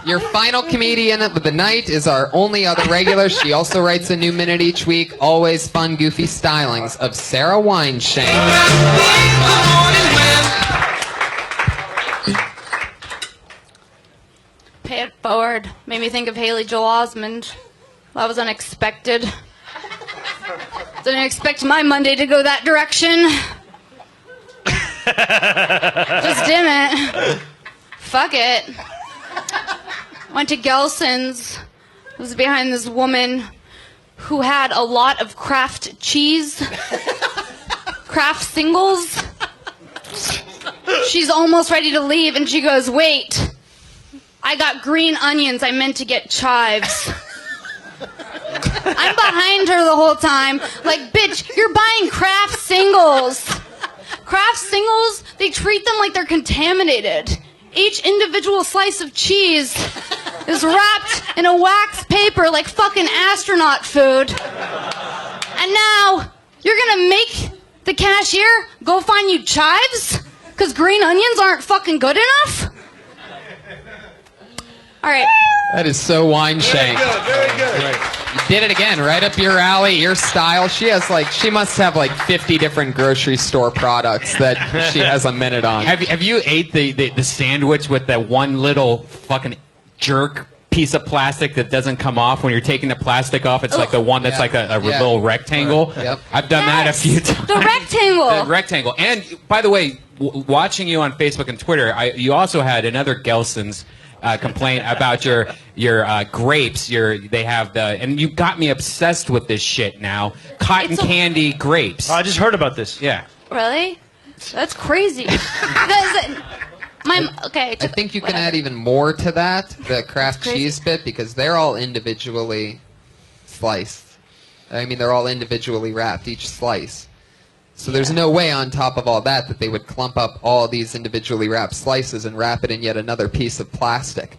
Your final comedian of the night is our only other regular. She also writes a new minute each week. Always fun, goofy stylings of Sarah Wine-Shain. Pay It Forward made me think of Haley Joel Osment. That was unexpected. Didn't expect my Monday to go that direction. Just didn't. Fuck it. Went to Gelson's. Was behind this woman who had a lot of Kraft cheese. Kraft singles. She's almost ready to leave and she goes, wait. I got green onions. I meant to get chives. I'm behind her the whole time. Like, bitch, you're buying Kraft singles. Kraft singles, they treat them like they're contaminated. Each individual slice of cheese is wrapped in a wax paper like fucking astronaut food. And now, you're gonna make the cashier go find you chives? Because green onions aren't fucking good enough? All right. That is so Wine-Shain. Very good. You did it again, right up your alley, your style. She must have like 50 different grocery store products that she has a minute on. Have you ate the sandwich with that one little fucking jerk piece of plastic that doesn't come off when you're taking the plastic off? It's like the one that's like a little rectangle. Yep. I've done that a few times. The rectangle. The rectangle. And by the way, watching you on Facebook and Twitter, you also had another Gelson's complaint about your grapes. They have and you got me obsessed with this shit now. Cotton candy grapes. Oh, I just heard about this. Yeah. Really? That's crazy. Okay. I think you can add even more to that, the Kraft cheese bit, because they're all individually sliced. I mean, they're all individually wrapped, each slice. So there's no way on top of all that they would clump up all these individually wrapped slices and wrap it in yet another piece of plastic.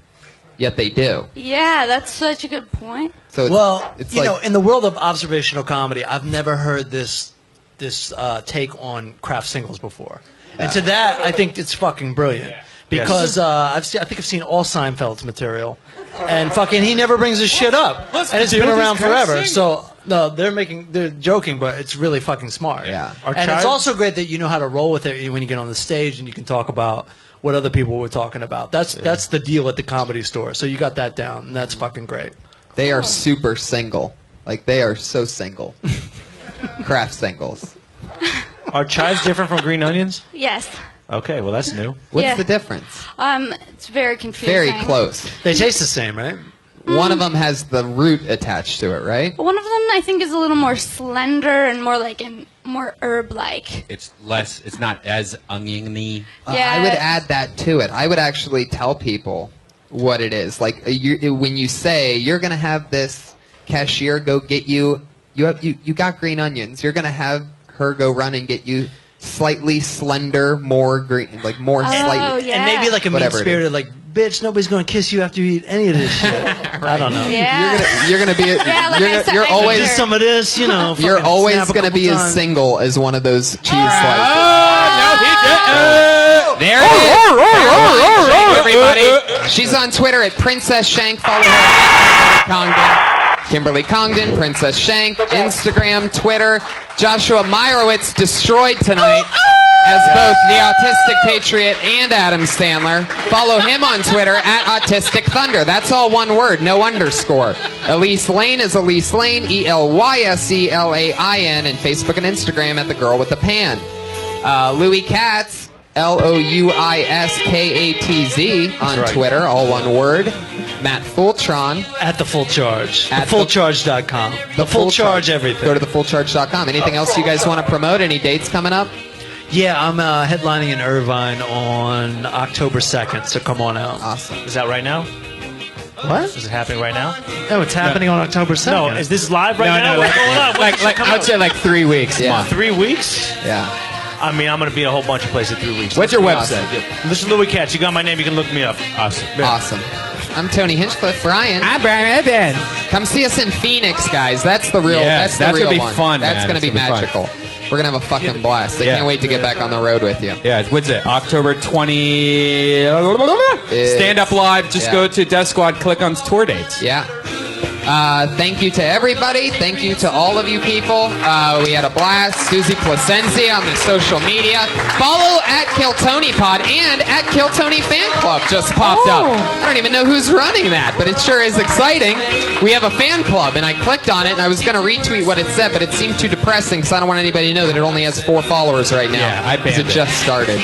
Yet they do. Yeah, that's such a good point. So it's you know, in the world of observational comedy, I've never heard this take on Kraft singles before. And to that, I think it's fucking brilliant. Because I think I've seen all Seinfeld's material. And fucking he never brings his shit up. And it's been around forever. So no, they're joking, but it's really fucking smart. Yeah. And it's also great that you know how to roll with it when you get on the stage and you can talk about what other people were talking about. That's the deal at the Comedy Store. So you got that down, and that's fucking great. They are super single. Like, they are so single. Kraft singles. Are chives different from green onions? Yes. Okay, well that's new. What's the difference? It's very confusing. Very close. They taste the same, right? One of them has the root attached to it, right? One of them I think is a little more slender and more like more herb-like. It's less. It's not as oniony. Yeah. I would add that to it. I would actually tell people what it is. Like when you say you're gonna have this cashier go get you, you got green onions. You're gonna have her go run and get you slightly slender, more green, like more slightly. And maybe like a whatever it mean-spirited, like, bitch, nobody's going to kiss you after you eat any of this shit. I don't know. Yeah. You're gonna be. You're always just some of this, you know. You're fucking always snap a gonna couple be as times. single as one of those cheese slices. No, he didn't. There it is. Everybody. She's on Twitter at Princess Shank. Follow her at Kimberly Congdon, Princess Shank, Instagram, Twitter. Joshua Meyerowitz destroyed tonight as both the Autistic Patriot and Adam Sandler. Follow him on Twitter at Autistic Thunder. That's all one word, no underscore. Elise Lane is Elise Lane, ELYSELAIN, and Facebook and Instagram at The Girl with the Pan. Louis Katz, LOUISKATZ on right. Twitter, all one word. Matt Fulchiron. At The Full Charge. At TheFullCharge.com. The Full Charge everything. Go to thefullcharge.com. Anything else you guys want to promote? Any dates coming up? Yeah, I'm headlining in Irvine on October 2nd, so come on out. Awesome. Is that right now? What? Is it happening right now? No, it's happening on October 2nd. No, is this live right now? No, What's going on? like I'd say like 3 weeks. Yeah. 3 weeks? Yeah. I mean, I'm going to be in a whole bunch of places in 3 weeks. What's your website? This is Louis Katz. You got my name. You can look me up. Awesome. Awesome. I'm Tony Hinchcliffe. Brian. I'm Brian Eben. Come see us in Phoenix, guys. That's the real. Yes, that's the that's real gonna be one. fun, That's man. gonna It's be gonna be fun. magical. We're gonna have a fucking blast. I can't wait to get back on the road with you. Yeah, what's it? October 20. Stand up live. Just yeah. go to Death Squad. Click on tour dates. Yeah. Thank you to everybody. Thank you to all of you people. We had a blast. Susie Placenzi on the social media. Follow at KillTonyPod and at KillTony Fan Club just popped up. I don't even know who's running that, but it sure is exciting. We have a fan club, and I clicked on it, and I was going to retweet what it said, but it seemed too depressing, because I don't want anybody to know that it only has 4 followers right now. Yeah, I banned it just started.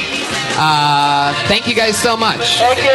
Thank you guys so much. Thank you.